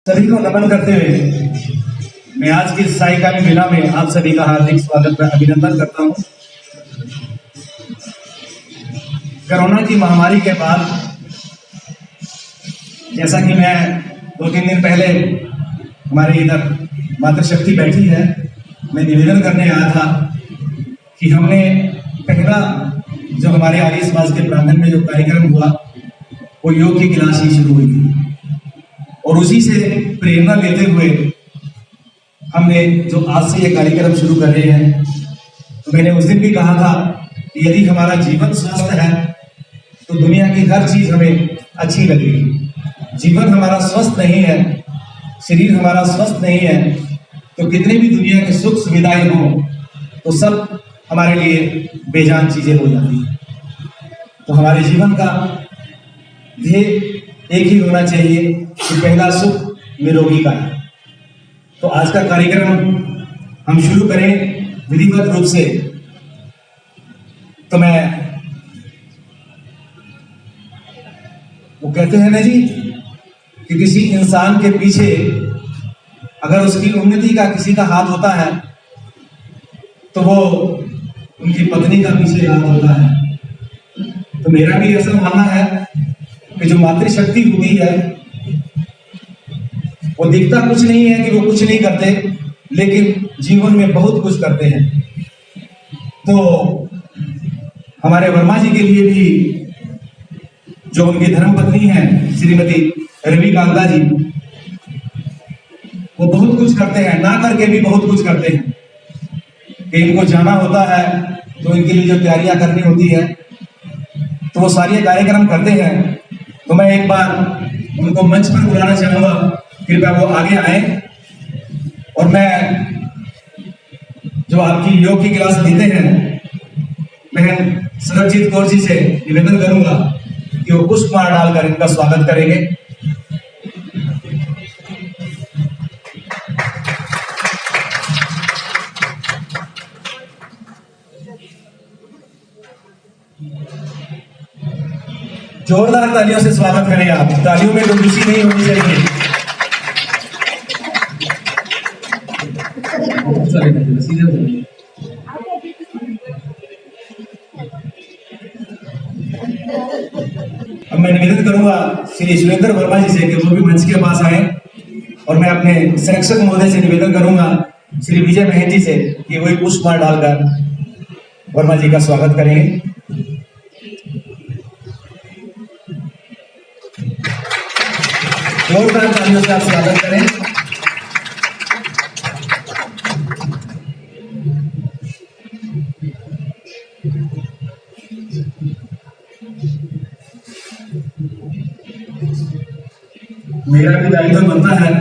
सभी को नमन करते हुए मैं आज की साई का मेला में आप सभी का हार्दिक स्वागत और अभिनंदन करता हूं। कोरोना की महामारी के बाद जैसा कि मैं 2-3 दिन पहले हमारे इधर मातृशक्ति बैठी है, मैं निवेदन करने आया था कि हमने पहला जो हमारे आर्य समाज के प्रांगण में जो कार्यक्रम हुआ वो योग की क्लास ही शुरू हुई थी और उसी से प्रेरणा लेते हुए हमने जो आज से ये कार्यक्रम शुरू कर रहे हैं, तो मैंने उस दिन भी कहा था कि यदि हमारा जीवन स्वस्थ है तो दुनिया की हर चीज हमें अच्छी लगेगी। जीवन हमारा स्वस्थ नहीं है, शरीर हमारा स्वस्थ नहीं है, तो कितने भी दुनिया के सुख सुविधाएं हों तो सब हमारे लिए बेजान चीजें हो जाती हैं। तो हमारे जीवन का ध्येय एक ही होना चाहिए कि पहला सुख निरोगी का है। तो आज का कार्यक्रम हम शुरू करें विधिवत रूप से। तो मैं वो कहते हैं ना जी कि किसी इंसान के पीछे अगर उसकी उन्नति का किसी का हाथ होता है तो वो उनकी पत्नी का पीछे हाथ होता है। तो मेरा भी ऐसा मानना है कि जो मातृशक्ति होती है वो दिखता कुछ नहीं है कि वो कुछ नहीं करते, लेकिन जीवन में बहुत कुछ करते हैं। तो हमारे वर्मा जी के लिए भी जो उनकी धर्मपत्नी है श्रीमती रविकांता जी, वो बहुत कुछ करते हैं, ना करके भी बहुत कुछ करते हैं। कि इनको जाना होता है तो इनके लिए जो तैयारियां करनी होती है तो वो सारे कार्यक्रम करते हैं। तो मैं एक बार उनको मंच पर बुलाना चाहूंगा, कृपया वो आगे आए और मैं जो आपकी योग की क्लास देते हैं बहन सरबजीत कौर जी से निवेदन करूंगा कि वो पुष्पमाला डालकर इनका स्वागत करेंगे। जोरदार तालियों से स्वागत करें आप। तालियों में कंजूसी नहीं होनी चाहिए। अब मैं निवेदन करूंगा श्री सुरेंद्र वर्मा जी से कि वो भी मंच के पास आए और मैं अपने संरक्षक महोदय से निवेदन करूंगा श्री विजय बहन जी से कि वही पुष्पमाला डालकर वर्मा जी का स्वागत करेंगे। जोरदार तालियों से आप स्वागत करें। मेरा भी दायित्व बनता है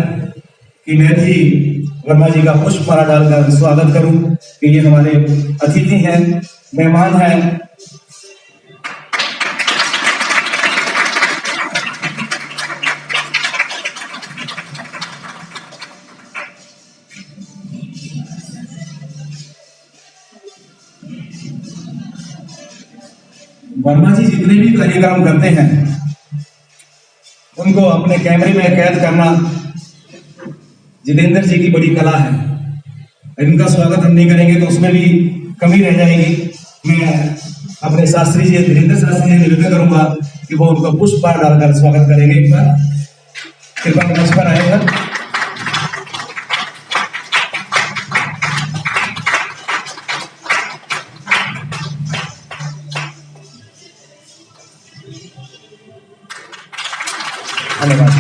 कि मैं भी वर्मा जी का पुष्पमाला डालकर स्वागत करूं कि ये हमारे अतिथि हैं, मेहमान हैं। वर्मा जी जितने भी कार्यक्रम करते हैं उनको अपने कैमरे में कैद करना जितेंद्र जी की बड़ी कला है। इनका स्वागत हम नहीं करेंगे तो उसमें भी कमी रह जाएगी। मैं अपने शास्त्री जी धीरेन्द्र शास्त्री जी निवेदन करूंगा कि वो उनको पुष्पमाला डालकर स्वागत करेंगे। एक बार कृपया मंच पर आएगा। धन्यवाद।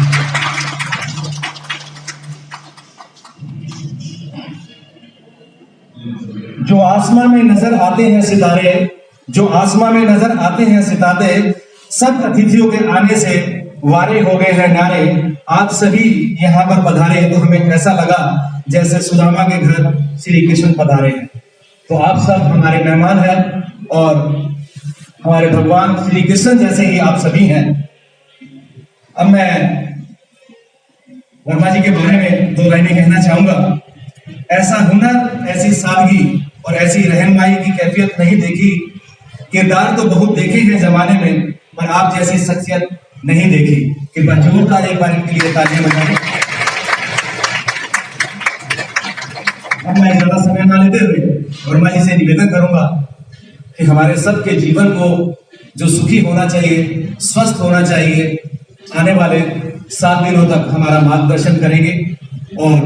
जो आसमान में नजर आते हैं सितारे, जो आसमान में नजर आते हैं सितारे, सब अतिथियों के आने से वारे हो गए हैं नारे। आप सभी यहाँ पर पधारे तो हमें ऐसा लगा जैसे सुदामा के घर श्री कृष्ण पधारे हैं। तो आप सब हमारे मेहमान हैं और हमारे भगवान श्री कृष्ण जैसे ही आप सभी हैं। अब मैं वर्मा जी के बारे में 2 लाइनें कहना चाहूंगा। ऐसा हुनर, ऐसी सादगी और ऐसी रहनुमाई की कैफियत नहीं देखी। किरदार तो बहुत देखे हैं जमाने में, पर आप जैसी शख्सियत नहीं देखी। कृपया जोरदार एक बार इनके लिए तालियां बजाएं। लेते हुए और मैं इसे निवेदन करूंगा कि हमारे सबके जीवन को जो सुखी होना चाहिए, स्वस्थ होना चाहिए, आने वाले 7 दिनों तक हमारा मार्गदर्शन करेंगे। और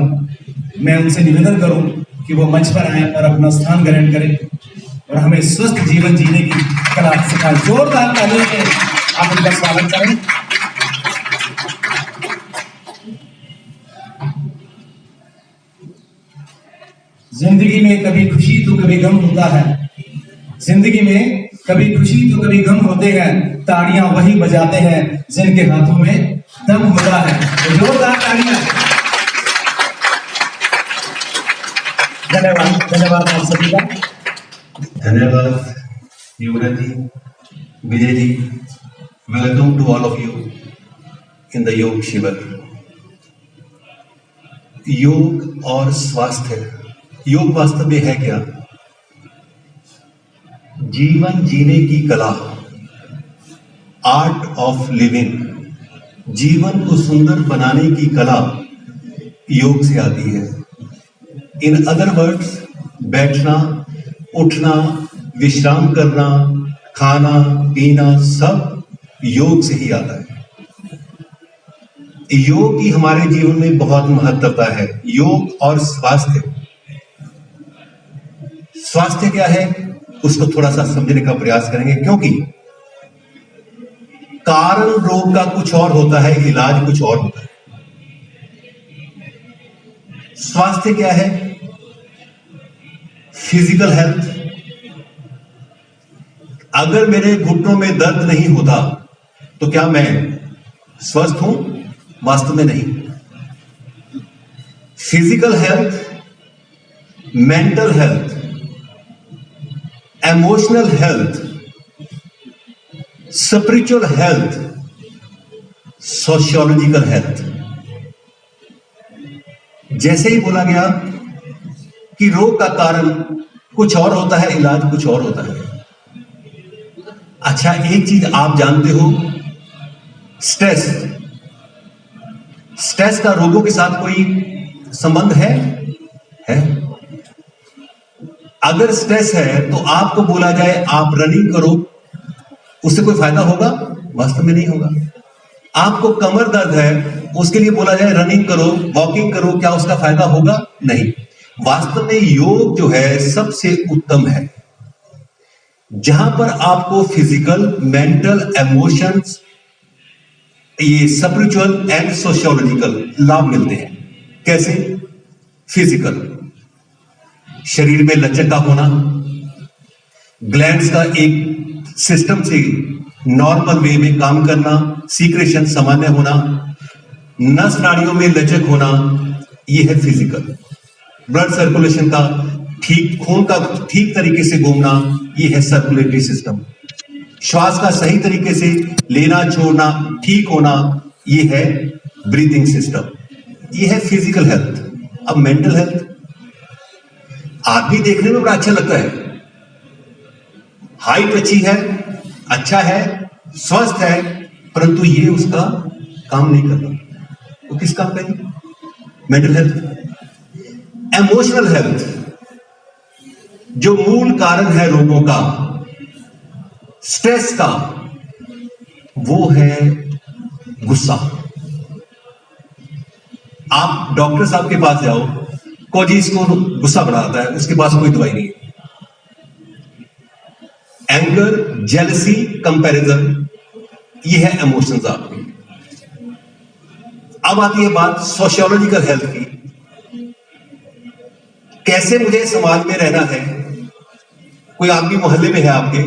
मैं उनसे निवेदन करूं कि वो मंच पर आए और अपना स्थान ग्रहण करें और हमें स्वस्थ जीवन जीने की कला सिखाएं। जोरदार तालियों से आप उनका स्वागत करें। जिंदगी में कभी खुशी तो कभी गम होता है, जिंदगी में कभी खुशी तो कभी गम होते हैं, ताड़ियां वही बजाते हैं जिनके हाथों में दम होता है। तो जोरदार ताड़ियां। धन्यवाद, धन्यवाद आप सभी का। धन्यवाद Yuvraj ji, Vijay ji. Welcome to all of you in the yoga shivir. योग और स्वास्थ्य, योग वास्तव में है क्या? जीवन जीने की कला, आर्ट ऑफ लिविंग। जीवन को सुंदर बनाने की कला योग से आती है। इन अदर वर्ड्स, बैठना, उठना, विश्राम करना, खाना पीना सब योग से ही आता है। योग की हमारे जीवन में बहुत महत्वता है। योग और स्वास्थ्य, स्वास्थ्य क्या है उसको थोड़ा सा समझने का प्रयास करेंगे, क्योंकि कारण रोग का कुछ और होता है, इलाज कुछ और होता है। स्वास्थ्य क्या है? Physical health. अगर मेरे घुटनों में दर्द नहीं होता तो क्या मैं स्वस्थ हूं? वास्तव में नहीं। Physical health, mental health, emotional health, spiritual health, sociological health. जैसे ही बोला गया कि रोग का कारण कुछ और होता है, इलाज कुछ और होता है। अच्छा, एक चीज आप जानते हो, स्ट्रेस, स्ट्रेस का रोगों के साथ कोई संबंध है? अगर स्ट्रेस है तो आपको बोला जाए आप रनिंग करो, उससे कोई फायदा होगा? वास्तव में नहीं होगा। आपको कमर दर्द है, उसके लिए बोला जाए रनिंग करो, वॉकिंग करो, क्या उसका फायदा होगा? नहीं। वास्तव में योग जो है सबसे उत्तम है, जहां पर आपको फिजिकल, मेंटल, इमोशंस, ये स्पिरिचुअल एंड सोशियोलॉजिकल लाभ मिलते हैं। कैसे? फिजिकल, शरीर में लचक का होना, ग्लैंड्स का एक सिस्टम से नॉर्मल वे में काम करना, सीक्रेशन सामान्य होना, नस नाड़ियों में लचक होना, यह है फिजिकल। ब्लड सर्कुलेशन का ठीक, खून का ठीक तरीके से घूमना, यह है सर्कुलेटरी सिस्टम। श्वास का सही तरीके से लेना छोड़ना, ठीक होना, यह है ब्रीथिंग सिस्टम। यह है फिजिकल हेल्थ। अब मेंटल हेल्थ, आदमी देखने में बड़ा अच्छा लगता है, हाइट अच्छी है, अच्छा है, स्वस्थ है, परंतु ये उसका काम नहीं करता। वो किस काम करेगी? Mental health. इमोशनल हेल्थ, जो मूल कारण है रोगों का, स्ट्रेस का, वो है गुस्सा। आप डॉक्टर साहब के पास जाओ, को जी इसको गुस्सा बढ़ाता है, उसके पास कोई दवाई नहीं है। एंगर, जेलसी, कंपैरिजन, ये है इमोशंस आपके। अब आती है बात सोशियोलॉजिकल हेल्थ की। कैसे मुझे समाज में रहना है? कोई आपकी मोहल्ले में है आपके,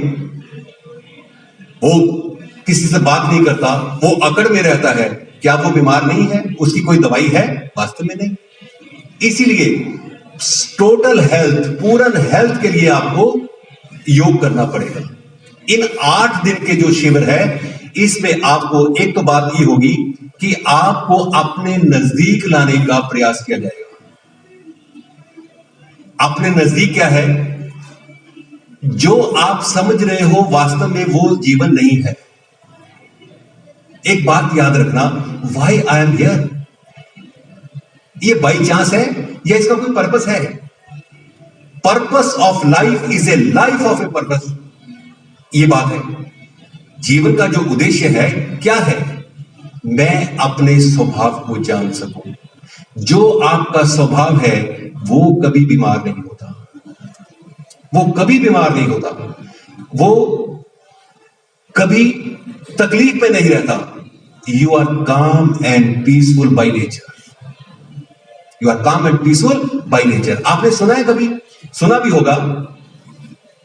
वो किसी से बात नहीं करता, वो अकड़ में रहता है, क्या वो बीमार नहीं है? उसकी कोई दवाई है? वास्तव में नहीं। इसीलिए टोटल हेल्थ, पूर्ण हेल्थ के लिए आपको योग करना पड़ेगा। इन 8 दिन के जो शिविर है, इसमें आपको एक तो बात ये होगी कि आपको अपने नजदीक लाने का प्रयास किया जाएगा। अपने नजदीक क्या है? जो आप समझ रहे हो वास्तव में वो जीवन नहीं है। एक बात याद रखना, व्हाई आई एम हियर, ये बाई चांस है या इसका कोई पर्पस है? Purpose of life is a life of a purpose. ये बात है, जीवन का जो उद्देश्य है क्या है? मैं अपने स्वभाव को जान सकूं। जो आपका स्वभाव है वो कभी बीमार नहीं होता, वो कभी बीमार नहीं होता, वो कभी तकलीफ में नहीं रहता। You are calm and peaceful by nature, you are calm and peaceful by nature. आपने सुना है, कभी सुना भी होगा,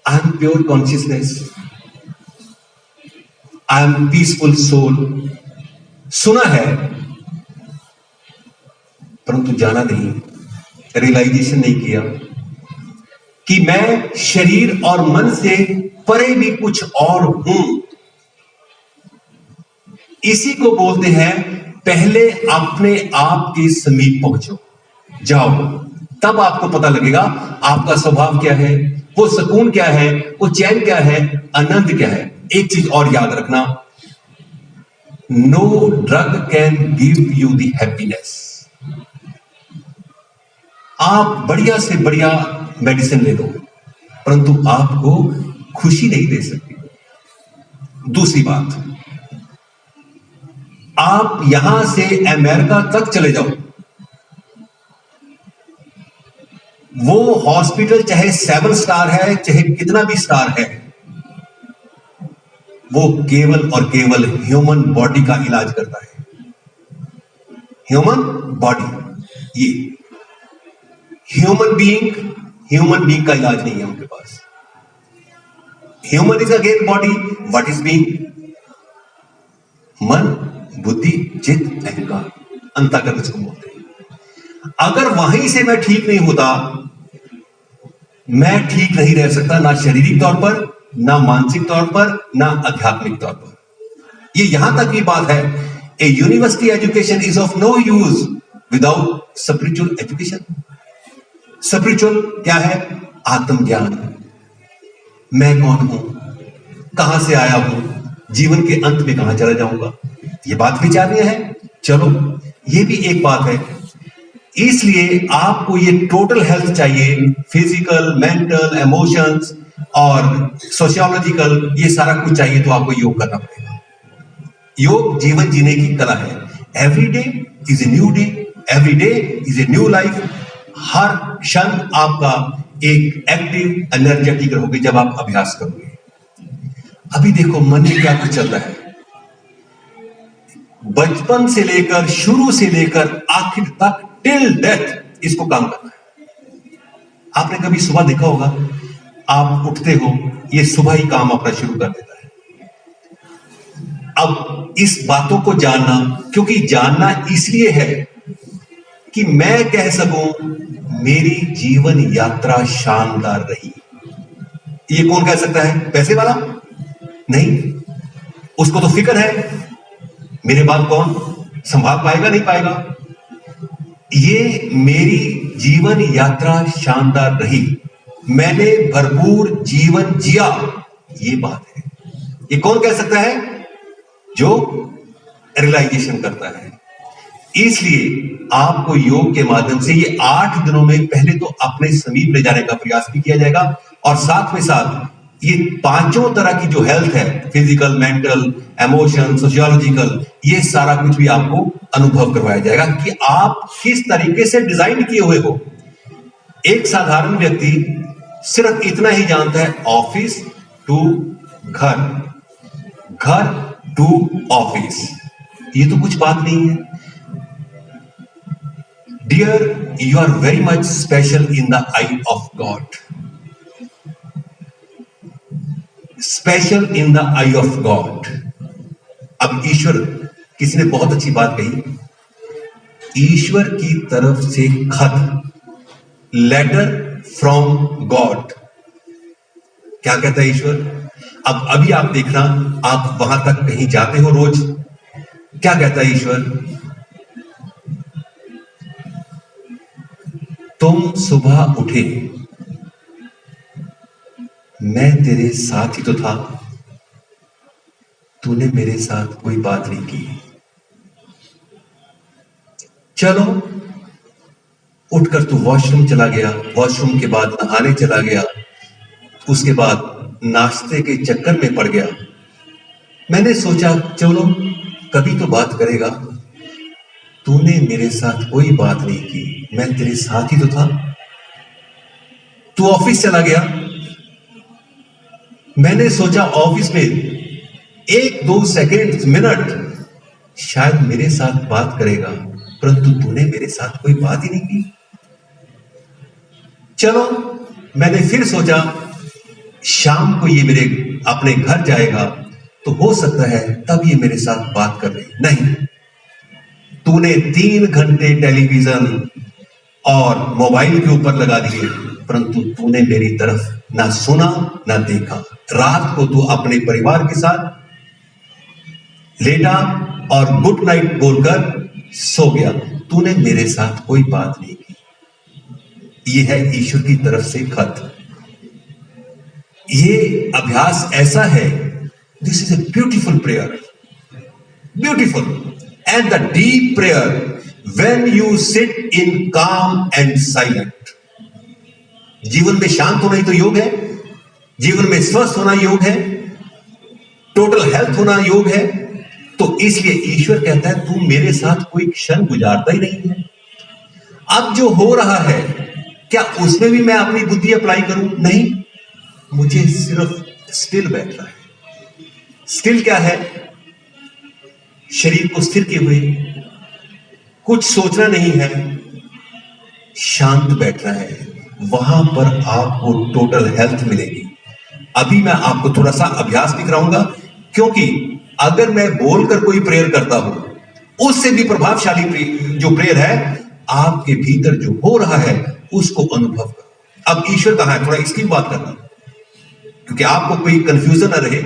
I am pure consciousness, I am peaceful soul. सुना है परंतु जाना नहीं, रियलाइजेशन नहीं किया कि मैं शरीर और मन से परे भी कुछ और हूं। इसी को बोलते हैं पहले अपने आप के समीप पहुंचो, जाओ, तब आपको पता लगेगा आपका स्वभाव क्या है, वो सुकून क्या है, वो चैन क्या है, आनंद क्या है। एक चीज और याद रखना, no drug can give you the happiness. आप बढ़िया से बढ़िया मेडिसिन ले लो परंतु आपको खुशी नहीं दे सकती। दूसरी बात, आप यहां से अमेरिका तक चले जाओ, वो हॉस्पिटल चाहे 7 स्टार है, चाहे कितना भी स्टार है, वो केवल और केवल ह्यूमन बॉडी का इलाज करता है। ह्यूमन बॉडी, ये ह्यूमन बीइंग का इलाज नहीं है उनके पास। Human is again body, what is being? मन, बुद्धि, चित्त, अहंकार, अंतःकरण इसको बोलते हैं। अगर वहीं से मैं ठीक नहीं होता, मैं ठीक नहीं रह सकता, ना शारीरिक तौर पर, ना मानसिक तौर पर, ना आध्यात्मिक तौर पर। ये यहां तक की बात है, a university education is of no use without spiritual education. Spiritual क्या है? आत्मज्ञान। मैं कौन हूं, कहां से आया हूं, जीवन के अंत में कहां चला जाऊंगा, ये बात विचारणीय है। चलो, ये भी एक बात है। इसलिए आपको ये टोटल हेल्थ चाहिए, फिजिकल, मेंटल, इमोशंस और सोशियोलॉजिकल, ये सारा कुछ चाहिए तो आपको योग करना पड़ेगा। योग जीवन जीने की कला है। Every day is a new day, every day is a new life. हर क्षण आपका एक एक्टिव एनर्जेटिक रहोगे जब आप अभ्यास करोगे। अभी देखो मन में क्या कुछ चल रहा है, बचपन से लेकर, शुरू से लेकर आखिर तक, टिल डेथ इसको काम करना है। आपने कभी सुबह देखा होगा, आप उठते हो, ये सुबह ही काम अपना शुरू कर देता है। अब इस बातों को जानना, क्योंकि जानना इसलिए है कि मैं कह सकूं मेरी जीवन यात्रा शानदार रही। ये कौन कह सकता है? पैसे वाला नहीं, उसको तो फिक्र है मेरे बाद कौन संभाल पाएगा, नहीं पाएगा। ये मेरी जीवन यात्रा शानदार रही, मैंने भरपूर जीवन जिया, ये बात है। ये कौन कह सकता है? जो रियलाइजेशन करता है। इसलिए आपको योग के माध्यम से ये 8 दिनों में पहले तो अपने समीप ले जाने का प्रयास भी किया जाएगा और साथ में साथ ये 5 तरह की जो हेल्थ है, फिजिकल, मेंटल, इमोशन, सोशियोलॉजिकल, ये सारा कुछ भी आपको अनुभव करवाया जाएगा कि आप किस तरीके से डिजाइन किए हुए हो। एक साधारण व्यक्ति सिर्फ इतना ही जानता है, ऑफिस टू घर, घर टू ऑफिस। ये तो कुछ बात नहीं है। Dear, you are very much special in the eye of God. Special in the eye of God. अब ईश्वर, किसी ने बहुत अच्छी बात कही, ईश्वर की तरफ से खत, लेटर फ्रॉम गॉड। क्या कहता है ईश्वर? अब अभी आप देखना, आप वहां तक कहीं जाते हो रोज, क्या कहता है ईश्वर? तुम सुबह उठे, मैं तेरे साथ ही तो था, तूने मेरे साथ कोई बात नहीं की। चलो उठकर तू वॉशरूम चला गया, वॉशरूम के बाद नहाने चला गया, उसके बाद नाश्ते के चक्कर में पड़ गया। मैंने सोचा चलो कभी तो बात करेगा। तूने मेरे साथ कोई बात नहीं की, मैं तेरे साथ ही तो था। तू ऑफिस चला गया, मैंने सोचा ऑफिस में 1-2 सेकेंड मिनट शायद मेरे साथ बात करेगा, परंतु तूने मेरे साथ कोई बात ही नहीं की। चलो मैंने फिर सोचा शाम को ये मेरे अपने घर जाएगा तो हो सकता है तब ये मेरे साथ बात कर रही। नहीं, तूने 3 घंटे टेलीविजन और मोबाइल के ऊपर लगा दिए, परंतु तूने मेरी तरफ ना सुना ना देखा। रात को तू अपने परिवार के साथ लेटा और गुड नाइट बोलकर सो गया। तूने मेरे साथ कोई बात नहीं की। यह है ईश्वर की तरफ से खत। ये अभ्यास ऐसा है, this is a beautiful prayer, beautiful and the deep prayer when you sit in काम एंड साइलेंट। जीवन में शांत होना ही तो योग है, जीवन में स्वस्थ होना योग है, टोटल हेल्थ होना योग है। तो इसलिए ईश्वर कहता है तू मेरे साथ कोई क्षण गुजारता ही नहीं है। अब जो हो रहा है क्या उसमें भी मैं अपनी बुद्धि अप्लाई करूं? नहीं, मुझे सिर्फ स्टिल बैठना है। स्टिल क्या है? शरीर को स्थिर किए हुए, कुछ सोचना नहीं है, शांत बैठना है। वहां पर आपको टोटल हेल्थ मिलेगी। अभी मैं आपको थोड़ा सा अभ्यास भी कराऊंगा, क्योंकि अगर मैं बोलकर कोई प्रेयर करता हूं उससे भी प्रभावशाली जो प्रेयर है, आपके भीतर जो हो रहा है उसको अनुभव करो। अब ईश्वर कहां है, थोड़ा इसकी बात करना, क्योंकि आपको कोई कंफ्यूजन ना रहे।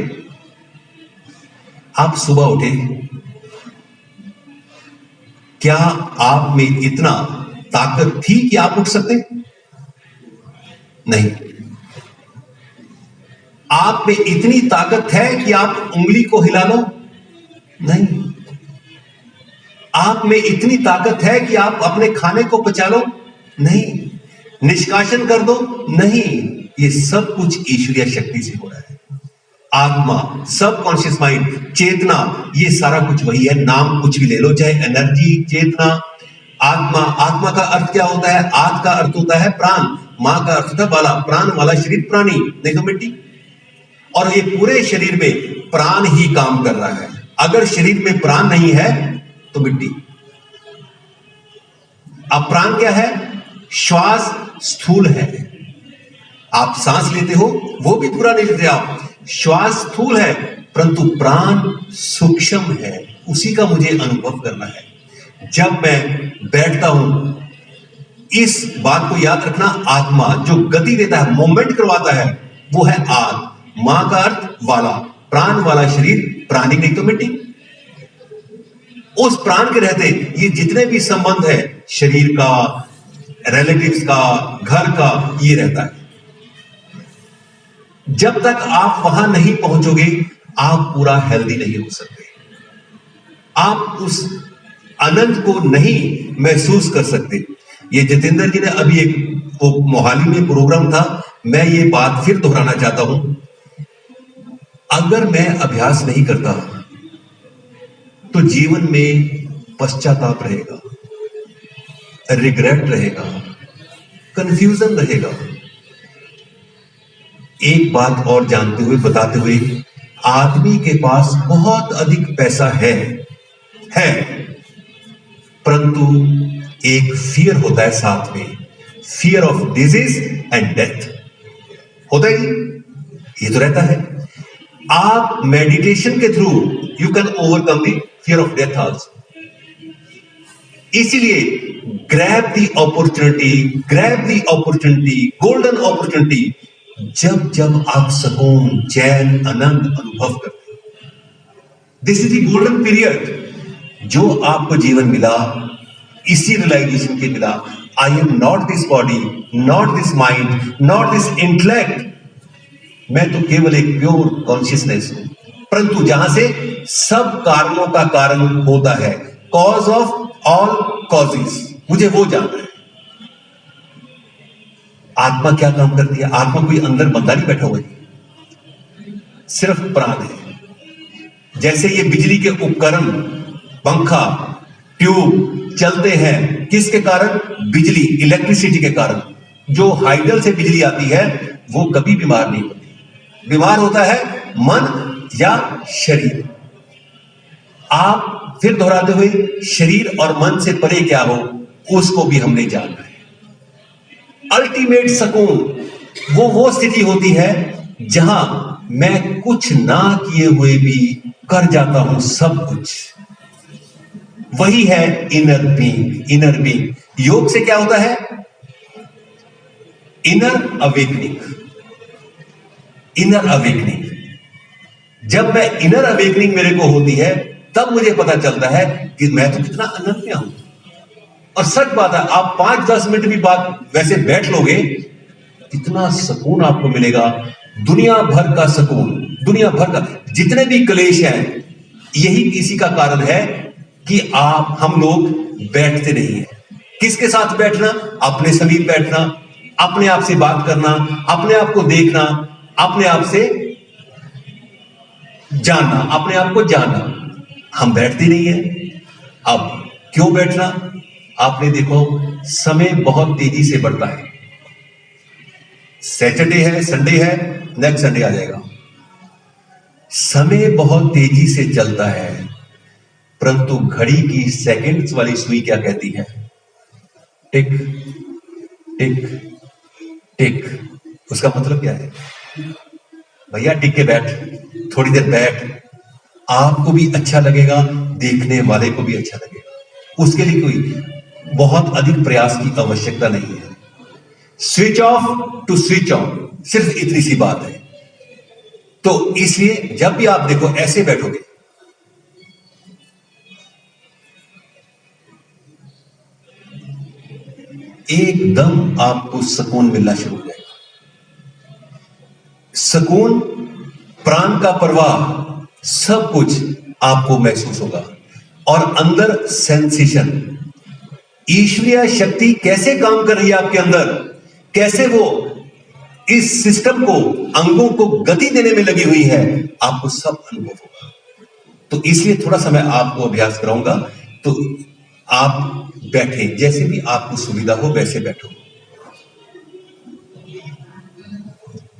आप सुबह उठे, क्या आप में इतना ताकत थी कि आप उठ सकते? नहीं। आप में इतनी ताकत है कि आप उंगली को हिला लो? नहीं। आप में इतनी ताकत है कि आप अपने खाने को पचा लो? नहीं। निष्कासन कर दो? नहीं। ये सब कुछ ईश्वरीय शक्ति से हो रहा है। आत्मा, सबकॉन्शियस माइंड, चेतना, ये सारा कुछ वही है। नाम कुछ भी ले लो, चाहे एनर्जी, चेतना, आत्मा। आत्मा का अर्थ क्या होता है? आत्मा का अर्थ होता है प्राण, मां का अर्थ होता है बाला। प्राण वाला शरीर प्राणी, नहीं तो मिट्टी। और ये पूरे शरीर में प्राण ही काम कर रहा है। अगर शरीर में प्राण नहीं है तो मिट्टी। अब प्राण क्या है? श्वास स्थूल है, आप सांस लेते हो, वो भी पूरा नहीं लेते आप। श्वास स्थूल है, परंतु प्राण सूक्ष्म है, उसी का मुझे अनुभव करना है। जब मैं बैठता हूं, इस बात को याद रखना, आत्मा जो गति देता है, मूवमेंट करवाता है, वो है आत्मा। मां का अर्थ वाला, प्राण वाला शरीर, प्राणी नहीं तो मिट्टी। उस प्राण के रहते ये जितने भी संबंध है, शरीर का, रिलेटिव्स का, घर का, ये रहता है। जब तक आप वहां नहीं पहुंचोगे, आप पूरा हेल्दी नहीं हो सकते। आप उस आनंद को नहीं महसूस कर सकते। ये जितेंद्र जी ने अभी एक वो मोहाली में प्रोग्राम था, मैं ये बात फिर दोहराना चाहता हूं। अगर मैं अभ्यास नहीं करता तो जीवन में पश्चाताप रहेगा, रिग्रेट रहेगा, कंफ्यूजन रहेगा। एक बात और जानते हुए, बताते हुए, आदमी के पास बहुत अधिक पैसा है, परंतु एक फियर होता है साथ में, fear of disease and death होता है। ये तो रहता है। आप मेडिटेशन के through you can overcome the fear of death also. इसीलिए grab the opportunity, golden opportunity, जब जब आप सुकून, चैन, आनंद अनुभव करते हो। This is the golden period जो आपको जीवन मिला, इसी रियलाइजेशन के मिला, I am not this body, not this mind, not this intellect. मैं तो केवल एक प्योर कॉन्शियसनेस हूं, परंतु जहां से सब कारणों का कारण होता है, कॉज ऑफ ऑल कॉजेस, मुझे वो जानना है। आत्मा क्या काम करती है? आत्मा कोई अंदर बंदा नहीं बैठा हुआ है, सिर्फ प्राण है। जैसे ये बिजली के उपकरण, पंखा, ट्यूब चलते हैं किसके कारण? बिजली, इलेक्ट्रिसिटी के कारण। जो हाइडल से बिजली आती है वो कभी बीमार नहीं होती। बीमार होता है मन या शरीर। आप फिर दोहराते हुए, शरीर और मन से परे क्या हो उसको भी हमने जानना है। अल्टीमेट सुकून वो स्थिति होती है जहां मैं कुछ ना किए हुए भी कर जाता हूं सब कुछ। वही है इनर बीइंग। इनर बीइंग योग से क्या होता है? Inner awakening. Inner awakening. जब मैं इनर अवेकनिंग मेरे को होती है तब मुझे पता चलता है कि मैं तो कितना अनन्य हूं। और सच बात है, आप 5-10 मिनट भी बात वैसे बैठ लोगे, कितना सुकून आपको मिलेगा। दुनिया भर का सुकून, दुनिया भर का। जितने भी क्लेश हैं यही इसी का कारण है कि हम लोग बैठते नहीं हैं। किसके साथ बैठना? अपने समीप बैठना, अपने आप से बात करना, अपने आप को देखना, अपने आप से जानना, अपने आप को जानना। हम बैठते नहीं है। अब क्यों बैठना? आपने देखो समय बहुत तेजी से बढ़ता है। सैटरडे है, संडे है, नेक्स्ट संडे आ जाएगा। समय बहुत तेजी से चलता है, परंतु घड़ी की सेकंड्स वाली सुई क्या कहती है? टिक टिक टिक। उसका मतलब क्या है? भैया टिक के बैठ, थोड़ी देर बैठ, आपको भी अच्छा लगेगा, देखने वाले को भी अच्छा लगेगा। उसके लिए कोई बहुत अधिक प्रयास की आवश्यकता नहीं है। Switch off to switch on, सिर्फ इतनी सी बात है। तो इसलिए जब भी आप देखो ऐसे बैठोगे, एकदम आपको सुकून मिलना शुरू हो जाएगा। सुकून, प्राण का प्रवाह, सब कुछ आपको महसूस होगा। और अंदर सेंसेशन, ईश्वरीय शक्ति कैसे काम कर रही है आपके अंदर, कैसे वो इस सिस्टम को, अंगों को गति देने में लगी हुई है, आपको सब अनुभव होगा। तो इसलिए थोड़ा सा मैं आपको अभ्यास कराऊंगा। तो आप बैठे, जैसे भी आपको सुविधा हो वैसे बैठो।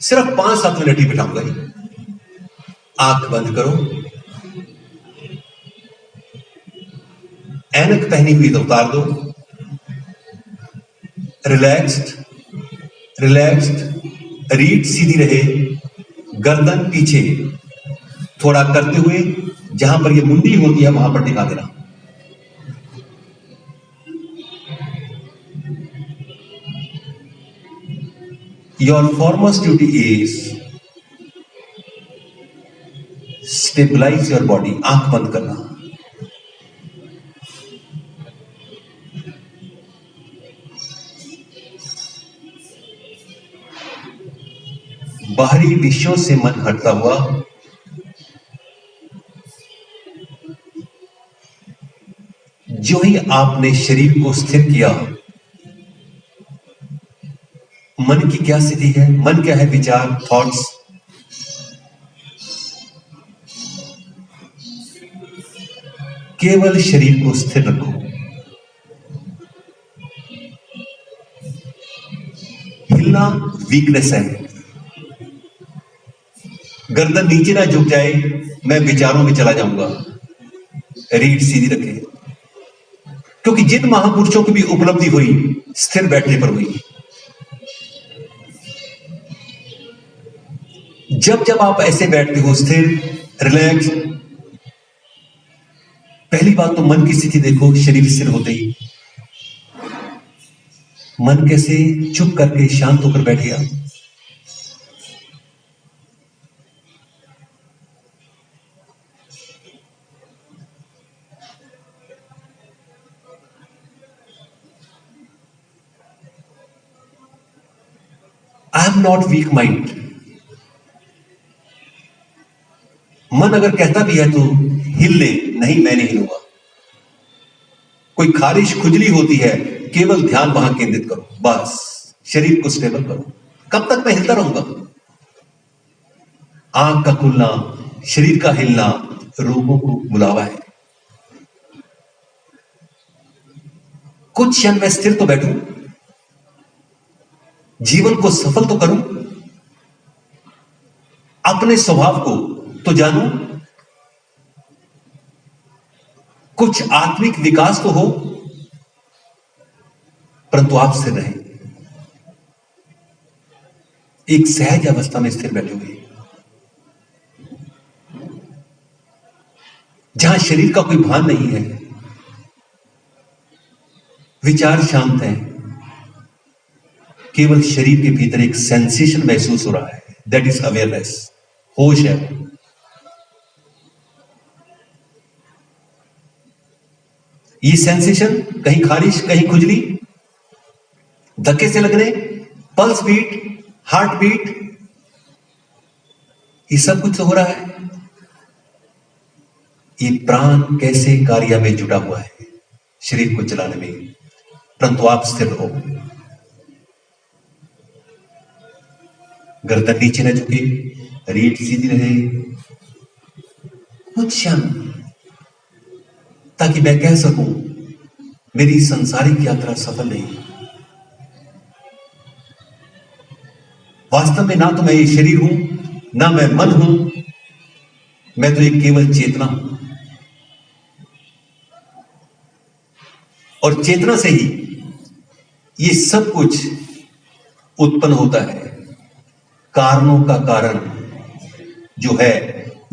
सिर्फ 5-7 मिनट ही बिठाऊंगा। आंख बंद करो, ऐनक पहनी हुई तो उतार दो। रिलैक्स्ड रिलैक्स्ड, रीढ़ सीधी रहे, गर्दन पीछे थोड़ा करते हुए, जहां पर ये मुंडी होती है वहां पर दिखा देना। Your foremost duty is stabilize your body. आंख बंद करना। बाहरी विषयों से मन हटता हुआ जो ही आपने शरीर को स्थिर किया, मन की क्या स्थिति है? मन क्या है? विचार, थॉट्स। केवल शरीर को स्थिर रखो। हिलना वीकनेस है। गर्दन नीचे ना झुक जाए, मैं विचारों में चला जाऊंगा। रीढ़ सीधी रखे, क्योंकि जिन महापुरुषों की भी उपलब्धि हुई स्थिर बैठने पर हुई। जब जब आप ऐसे बैठते हो स्थिर, रिलैक्स, पहली बात तो मन की स्थिति देखो। शरीर स्थिर होते ही मन कैसे चुप करके शांत होकर बैठ गया। I am not weak mind. मन अगर कहता भी है तो हिल ले, नहीं मैं नहीं हिलूंगा। कोई खारिश खुजली होती है, केवल ध्यान वहां केंद्रित करो, बस शरीर को स्टेबल करो। कब तक मैं हिलता रहूंगा? आंख का खुलना, शरीर का हिलना रोगों को बुलावा है। कुछ क्षण में स्थिर तो बैठूं, जीवन को सफल तो करूं, अपने स्वभाव को तो जानूं, कुछ आत्मिक विकास तो हो, परंतु आप स्थिर रहें। एक सहज अवस्था में स्थिर बैठे हुए, जहां शरीर का कोई भान नहीं है, विचार शांत है, केवल शरीर के भीतर एक सेंसेशन महसूस हो रहा है, दैट इज अवेयरनेस, होश है। ये सेंसेशन कहीं खारिश, कहीं खुजली, धक्के से लगने, पल्स बीट, हार्ट बीट, ये सब कुछ तो हो रहा है। ये प्राण कैसे कार्य में जुटा हुआ है शरीर को चलाने में, परंतु आप स्थिर रहो। गर्दन नीचे न झुके, रीढ़ सीधी रहे, कुछ क्षण, ताकि मैं कह सकूं मेरी सांसारिक यात्रा सफल नहीं। वास्तव में ना तो मैं ये शरीर हूं, ना मैं मन हूं, मैं तो एक केवल चेतना हूं, और चेतना से ही ये सब कुछ उत्पन्न होता है। कारणों का कारण जो है,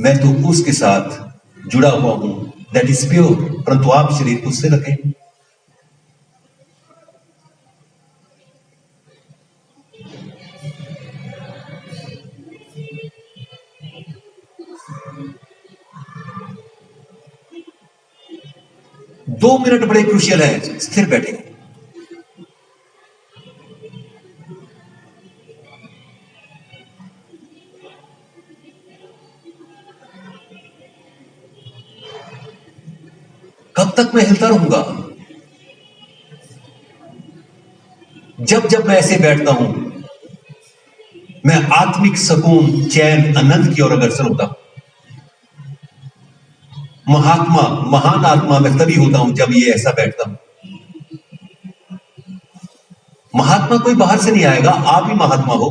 मैं तो उसके साथ जुड़ा हुआ हूं, दैट इज प्योर। परंतु आप शरीर को स्थिर रखें। दो मिनट बड़े क्रूशियल है, स्थिर बैठे। कब तक मैं हिलता रहूंगा? जब जब मैं ऐसे बैठता हूं, मैं आत्मिक सुकून, चैन, आनंद की ओर अग्रसर होता हूं। महात्मा, महान आत्मा मैं तभी होता हूं जब ये ऐसा बैठता हूं। महात्मा कोई बाहर से नहीं आएगा, आप ही महात्मा हो।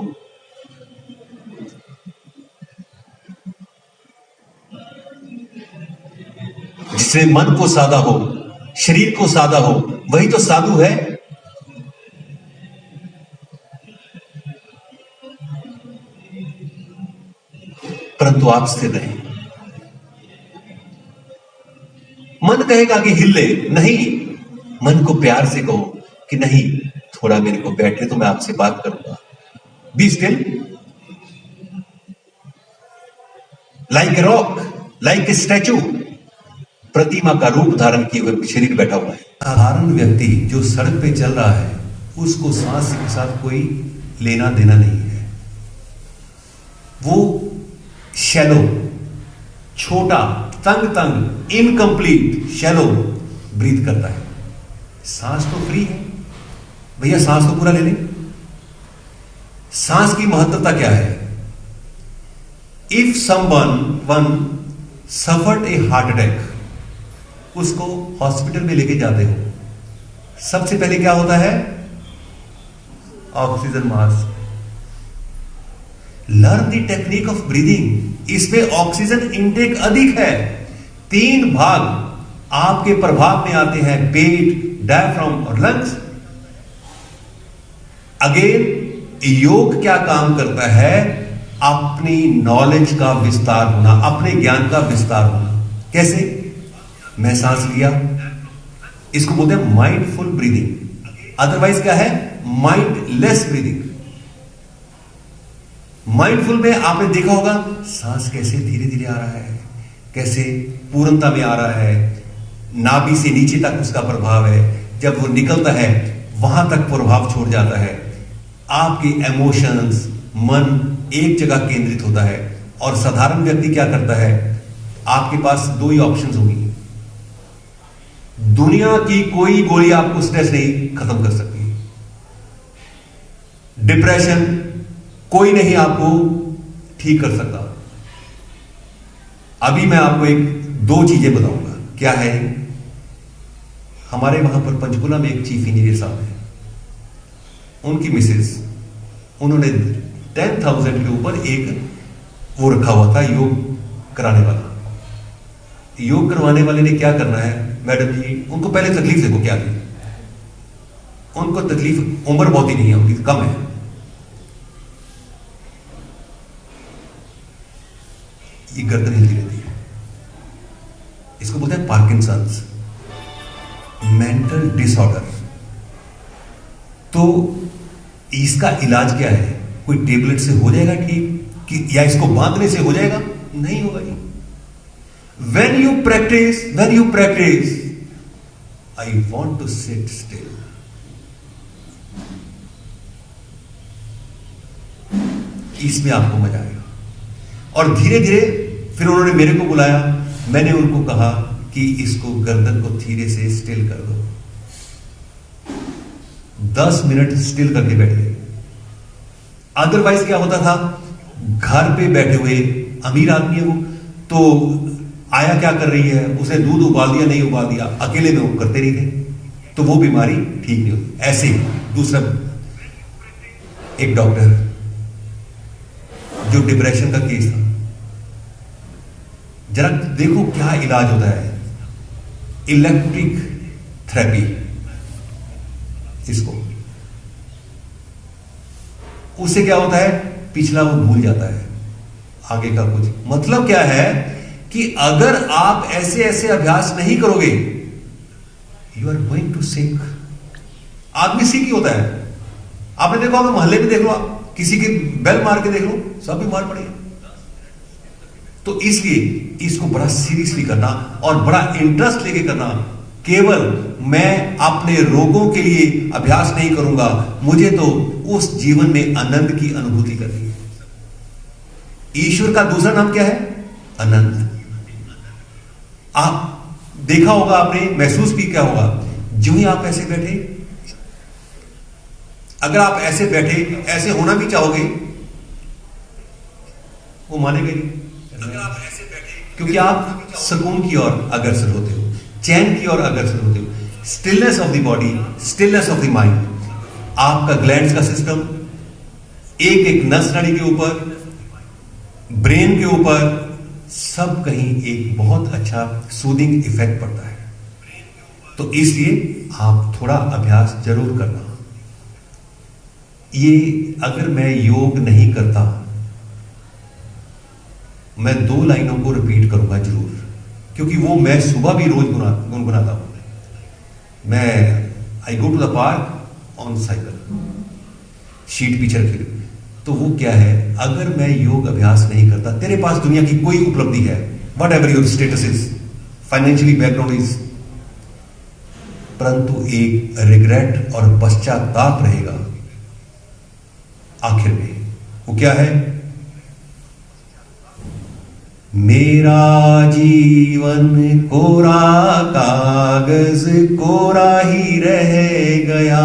जिसमें मन को साधा हो, शरीर को साधा हो, वही तो साधु है। परंतु आप स्थिर रहें। मन कहेगा कि हिल ले, नहीं, मन को प्यार से कहो कि नहीं, थोड़ा मेरे को बैठे तो मैं आपसे बात करूंगा। Be still, like a rock, like a statue, प्रतिमा का रूप धारण किए हुए शरीर बैठा हुआ है। साधारण व्यक्ति जो सड़क पे चल रहा है, उसको सांस के साथ कोई लेना देना नहीं है। वो शैलो, छोटा, तंग, इनकंप्लीट, शैलो ब्रीथ करता है। सांस तो फ्री है भैया, सांस तो पूरा ले लें। सांस की महत्वता क्या है? If someone suffered A heart attack, उसको हॉस्पिटल में लेके जाते हो, सबसे पहले क्या होता है? Oxygen mask. Learn the technique of breathing. इसमें ऑक्सीजन इनटेक अधिक है। 3 भाग आपके प्रभाव में आते हैं, पेट, डायफ्राम और लंग्स। अगेन योग क्या काम करता है? अपनी नॉलेज का विस्तार होना, अपने ज्ञान का विस्तार होना। कैसे? मैं सांस लिया, इसको बोलते हैं माइंडफुल ब्रीदिंग। अदरवाइज क्या है? Mindless breathing. माइंडफुल में आपने देखा होगा सांस कैसे धीरे धीरे आ रहा है, कैसे पूर्णता में आ रहा है, नाभि से नीचे तक उसका प्रभाव है, जब वो निकलता है वहां तक प्रभाव छोड़ जाता है। आपकी इमोशंस, मन एक जगह केंद्रित होता है। और साधारण व्यक्ति क्या करता है? आपके पास 2 ही ऑप्शंस होंगी। दुनिया की कोई गोली आपको स्ट्रेस नहीं खत्म कर सकती। डिप्रेशन कोई नहीं आपको ठीक कर सकता। अभी मैं आपको दो चीजें बताऊंगा। क्या है? हमारे वहां पर पंचकुला में एक चीफ इंजीनियर साहब है, उनकी मिसेस, उन्होंने 10,000 के ऊपर एक वो रखा हुआ था योग कराने वाला। योग करवाने वाले ने क्या करना है, मैडम जी, उनको पहले तकलीफ देखो क्या थी। उनको तकलीफ, उम्र बहुत ही नहीं है उनकी, कम है। ये गर्दन हिलती रहती है, इसको बोलते हैं पार्किंसंस, मेंटल डिसऑर्डर। तो इसका इलाज क्या है? कोई टेबलेट से हो जाएगा ठीक, कि या इसको बांधने से हो जाएगा? नहीं होगा जी। when you practice, I want to sit still. इसमें आपको मजा आएगा। और धीरे धीरे फिर उन्होंने मेरे को बुलाया, मैंने उनको कहा कि इसको गर्दन को धीरे से स्टिल कर दो। 10 मिनट स्टिल करके बैठ गए। अदरवाइज क्या होता था, घर पे बैठे हुए अमीर आदमी है वो, तो आया क्या कर रही है, उसने दूध उबाल दिया, नहीं उबाल दिया, अकेले में वो करते नहीं थे, तो वो बीमारी ठीक नहीं होती। ऐसे ही दूसरा एक डॉक्टर जो डिप्रेशन का केस था, जरा देखो क्या इलाज होता है, इलेक्ट्रिक थेरेपी। इसको उससे क्या होता है, पिछला वो भूल जाता है, आगे का कुछ। मतलब क्या है कि अगर आप ऐसे ऐसे अभ्यास नहीं करोगे, you are going to sink. आदमी सिंक ही होता है। आपने देखो, आप मोहल्ले में देख लो, आप किसी की बेल मार के देख लो, सब बीमार पड़े। तो इसलिए इसको बड़ा सीरियसली करना और बड़ा इंटरेस्ट लेके करना। केवल मैं अपने रोगों के लिए अभ्यास नहीं करूंगा, मुझे तो उस जीवन में आनंद की अनुभूति करनी है। ईश्वर का दूसरा नाम क्या है? अनंत। आप देखा होगा, आपने महसूस भी क्या होगा, जो ही आप ऐसे बैठे, अगर आप ऐसे बैठे, ऐसे होना भी चाहोगे, वो मानेंगे नहीं। अगर आप ऐसे बैठे, क्योंकि आप सुकून की ओर अग्रसर होते हो, चैन की ओर अग्रसर होते हो, stillness of the body, stillness of the mind. आपका ग्लैंड्स का सिस्टम एक एक नस नाड़ी के ऊपर, ब्रेन के ऊपर, सब कहीं एक बहुत अच्छा सूदिंग इफेक्ट पड़ता है। तो इसलिए आप थोड़ा अभ्यास जरूर करना। ये अगर मैं योग नहीं करता, मैं 2 लाइनों को रिपीट करूंगा जरूर, क्योंकि वो मैं सुबह भी रोज गुनगुनाता हूं। मैं I go to the park on cycle, seat पीछे रखी। तो वो क्या है, अगर मैं योग अभ्यास नहीं करता, तेरे पास दुनिया की कोई उपलब्धि है, what ever your status is, financially background is, परंतु एक रिग्रेट और पश्चाताप रहेगा आखिर में। वो क्या है? मेरा जीवन कोरा कागज कोरा ही रह गया,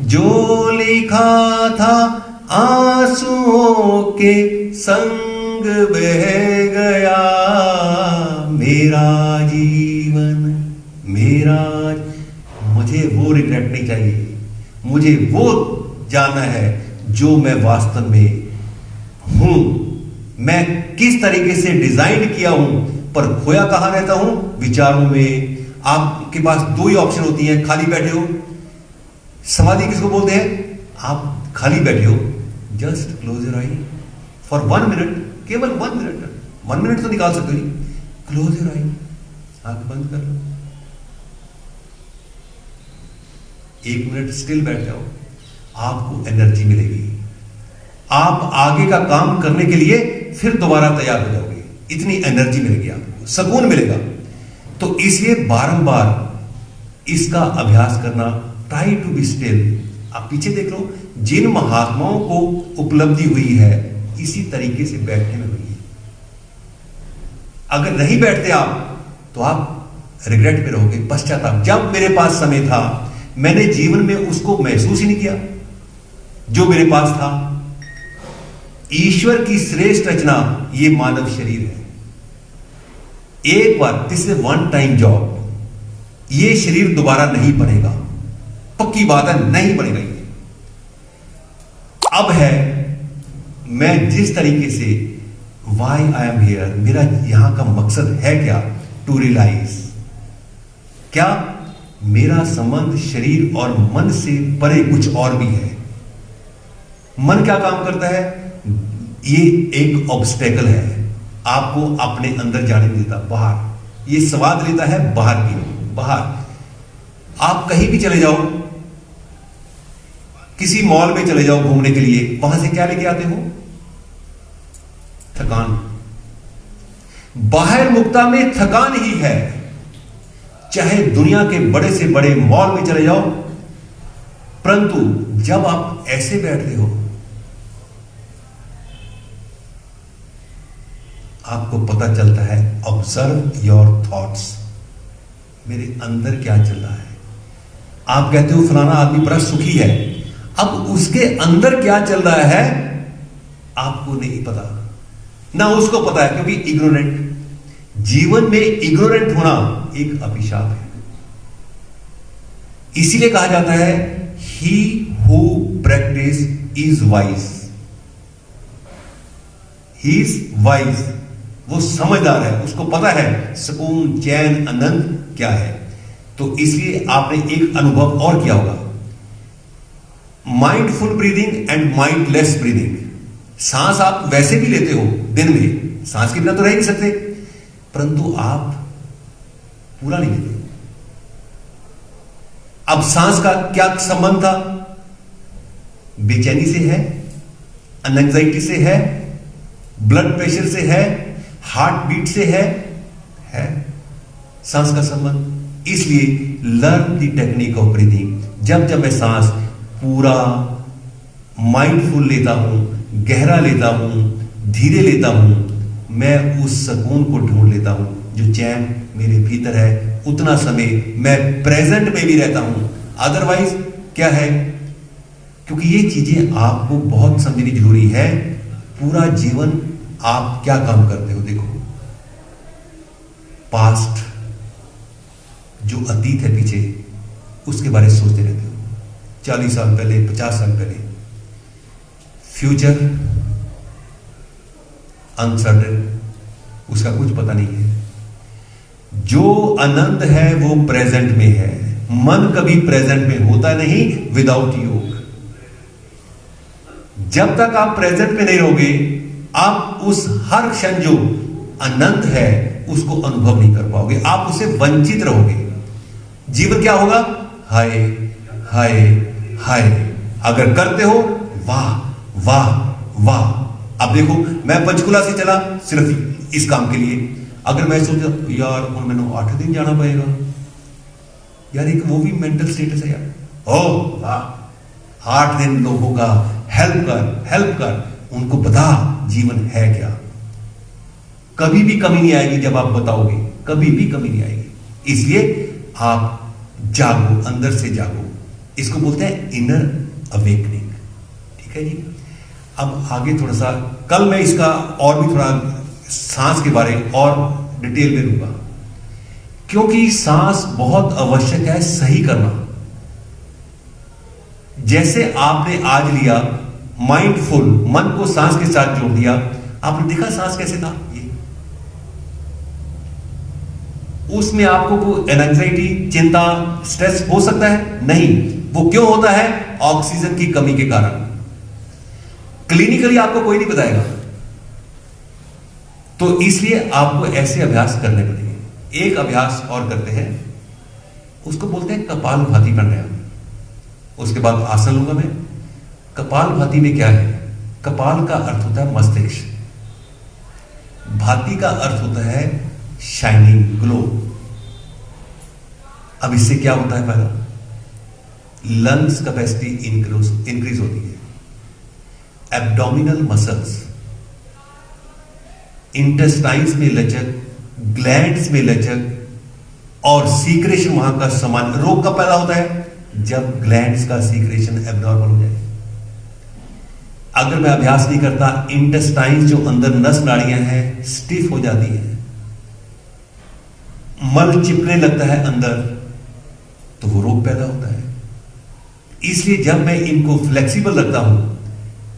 जो लिखा था आंसुओं के संग बह गया। मेरा जीवन, मुझे वो रिग्रेट नहीं चाहिए, मुझे वो जानना है जो मैं वास्तव में हूं, मैं किस तरीके से डिजाइन किया हूं, पर खोया कहां रहता हूं? विचारों में। आपके पास 2 ही ऑप्शन होती हैं, खाली बैठे हो। समाधि किसको बोलते हैं? आप खाली बैठे हो, just close your I for 1 minute, केवल 1 मिनट, 1 मिनट तो निकाल सकते हो। क्लोज योर आई, आंख बंद कर लो, 1 मिनट स्टिल बैठ जाओ, आपको एनर्जी मिलेगी। आप आगे का काम करने के लिए फिर दोबारा तैयार हो जाओगे, इतनी एनर्जी मिलेगी आपको, सुकून मिलेगा। तो इसलिए बारंबार इसका अभ्यास करना, ट्राई टू बी स्टिल। आप पीछे देख लो, जिन महात्माओं को उपलब्धि हुई है इसी तरीके से बैठने में हुई है। अगर नहीं बैठते आप, तो आप रिग्रेट में रहोगे, पश्चाताप। जब मेरे पास समय था, मैंने जीवन में उसको महसूस ही नहीं किया जो मेरे पास था। ईश्वर की श्रेष्ठ रचना ये मानव शरीर है। एक बार, this is one time job. ये शरीर दोबारा नहीं बनेगा, पक्की बात है, नहीं बनेगा ये। अब है मैं जिस तरीके से वाई आई एम हियर, मेरा यहां का मकसद है क्या, टू रियलाइज क्या मेरा संबंध शरीर और मन से परे कुछ और भी है। मन क्या काम करता है, ये एक ऑब्स्टेकल है, आपको अपने अंदर जाने नहीं देता, बाहर ये स्वाद लेता है बाहर की, बाहर। आप कहीं भी चले जाओ, किसी मॉल में चले जाओ घूमने के लिए, वहां से क्या लेके आते हो, थकान। बाहर मुक्ता में थकान ही है। चाहे दुनिया के बड़े से बड़े मॉल में चले जाओ, परंतु जब आप ऐसे बैठते हो आपको पता चलता है, ऑब्जर्व योर थॉट्स, मेरे अंदर क्या चल रहा है। आप कहते हो फलाना आदमी बड़ा सुखी है, अब उसके अंदर क्या चल रहा है आपको नहीं पता, ना उसको पता है, क्योंकि इग्नोरेंट। जीवन में इग्नोरेंट होना एक अभिशाप है। इसीलिए कहा जाता है he who practice is wise, he is wise. वो समझदार है, उसको पता है सुकून, चैन, आनंद क्या है। तो इसलिए आपने एक अनुभव और किया होगा, mindful breathing and mindless breathing. सांस आप वैसे भी लेते हो दिन में, सांस के बिना तो रह नहीं सकते, परंतु आप पूरा नहीं लेते। अब सांस का क्या संबंध था, बेचैनी से है, एंजाइटी से है, ब्लड प्रेशर से है, हार्ट बीट से है सांस का संबंध। इसलिए learn the technique of breathing. जब जब मैं सांस पूरा माइंडफुल लेता हूं, गहरा लेता हूं, धीरे लेता हूं, मैं उस सुकून को ढूंढ लेता हूं जो चैन मेरे भीतर है। उतना समय मैं प्रेजेंट में भी रहता हूं। अदरवाइज क्या है, क्योंकि ये चीजें आपको बहुत समझनी जरूरी है। पूरा जीवन आप क्या काम करते हो, देखो पास्ट जो अतीत है पीछे, उसके बारे में सोचते रहते हो, 40 साल पहले, 50 साल पहले। फ्यूचर अनसर्टेन, उसका कुछ पता नहीं है। जो आनंद है वो प्रेजेंट में है। मन कभी प्रेजेंट में होता नहीं विदाउट योग। जब तक आप प्रेजेंट में नहीं रहोगे, आप उस हर क्षण जो आनंद है उसको अनुभव नहीं कर पाओगे, आप उससे वंचित रहोगे। जीवन क्या होगा, हाय हाय हाय। अगर करते हो, वाह वाह वाह। अब देखो, मैं पंचकुला से चला सिर्फ इस काम के लिए। अगर मैं सोचा यार मैंने 8 दिन जाना पड़ेगा, यार एक वो भी मेंटल स्टेटस है यार। ओ वाह, 8 दिन लोगों का हेल्प कर, उनको बता जीवन है क्या। कभी भी कमी नहीं आएगी जब आप बताओगे, कभी भी कमी नहीं आएगी। इसलिए आप जागो, अंदर से जागो। इसको बोलते हैं इनर अवेकनिंग। ठीक है जी। अब आगे थोड़ा सा, कल मैं इसका और भी थोड़ा सांस के बारे और डिटेल में लूंगा, क्योंकि सांस बहुत आवश्यक है सही करना। जैसे आपने आज लिया माइंडफुल, मन को सांस के साथ जोड़ दिया, आपने देखा सांस कैसे था ये। उसमें आपको कोई एंजाइटी, चिंता, स्ट्रेस हो सकता है? नहीं। वो क्यों होता है? ऑक्सीजन की कमी के कारण। क्लिनिकली आपको कोई नहीं बताएगा। तो इसलिए आपको ऐसे अभ्यास करने पड़ेंगे। एक अभ्यास और करते हैं, उसको बोलते हैं कपालभाति प्राणायाम। उसके बाद आसन लूंगा मैं। कपालभाति में क्या है? कपाल का अर्थ होता है मस्तिष्क, भाति का अर्थ होता है शाइनिंग, ग्लो। अब इससे क्या होता है? पहला, लंग्स कैपेसिटी इंक्रीज होती है, एब्डोमिनल मसल्स, इंटेस्टाइन्स में लचक, ग्लैंड्स में लचक और सीक्रेशन वहां का समान। रोग का पैदा होता है जब ग्लैंड्स का सीक्रेशन एब्नॉर्मल हो जाए। अगर मैं अभ्यास नहीं करता, इंटेस्टाइन्स जो अंदर नस नाड़ियां हैं स्टिफ हो जाती हैं, मल चिपकने लगता है अंदर, तो वो रोग पैदा होता है। इसलिए जब मैं इनको फ्लेक्सिबल रखता हूं,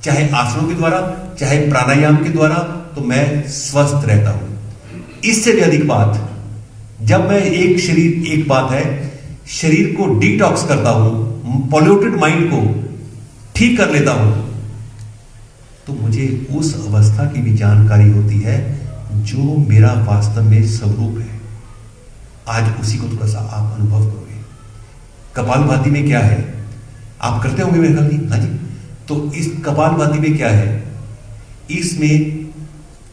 चाहे आसनों के द्वारा चाहे प्राणायाम के द्वारा, तो मैं स्वस्थ रहता हूं। इससे भी अधिक बात, जब मैं एक बात है, शरीर को डिटॉक्स करता हूं, पॉल्यूटेड माइंड को ठीक कर लेता हूं, तो मुझे उस अवस्था की भी जानकारी होती है जो मेरा वास्तव में स्वरूप है। आज उसी को थोड़ा सा आप अनुभव करोगे। कपालभाति में क्या है, आप करते होंगे मेरे ख्याल में, हाँ जी। तो इस कपालभाति में क्या है, इसमें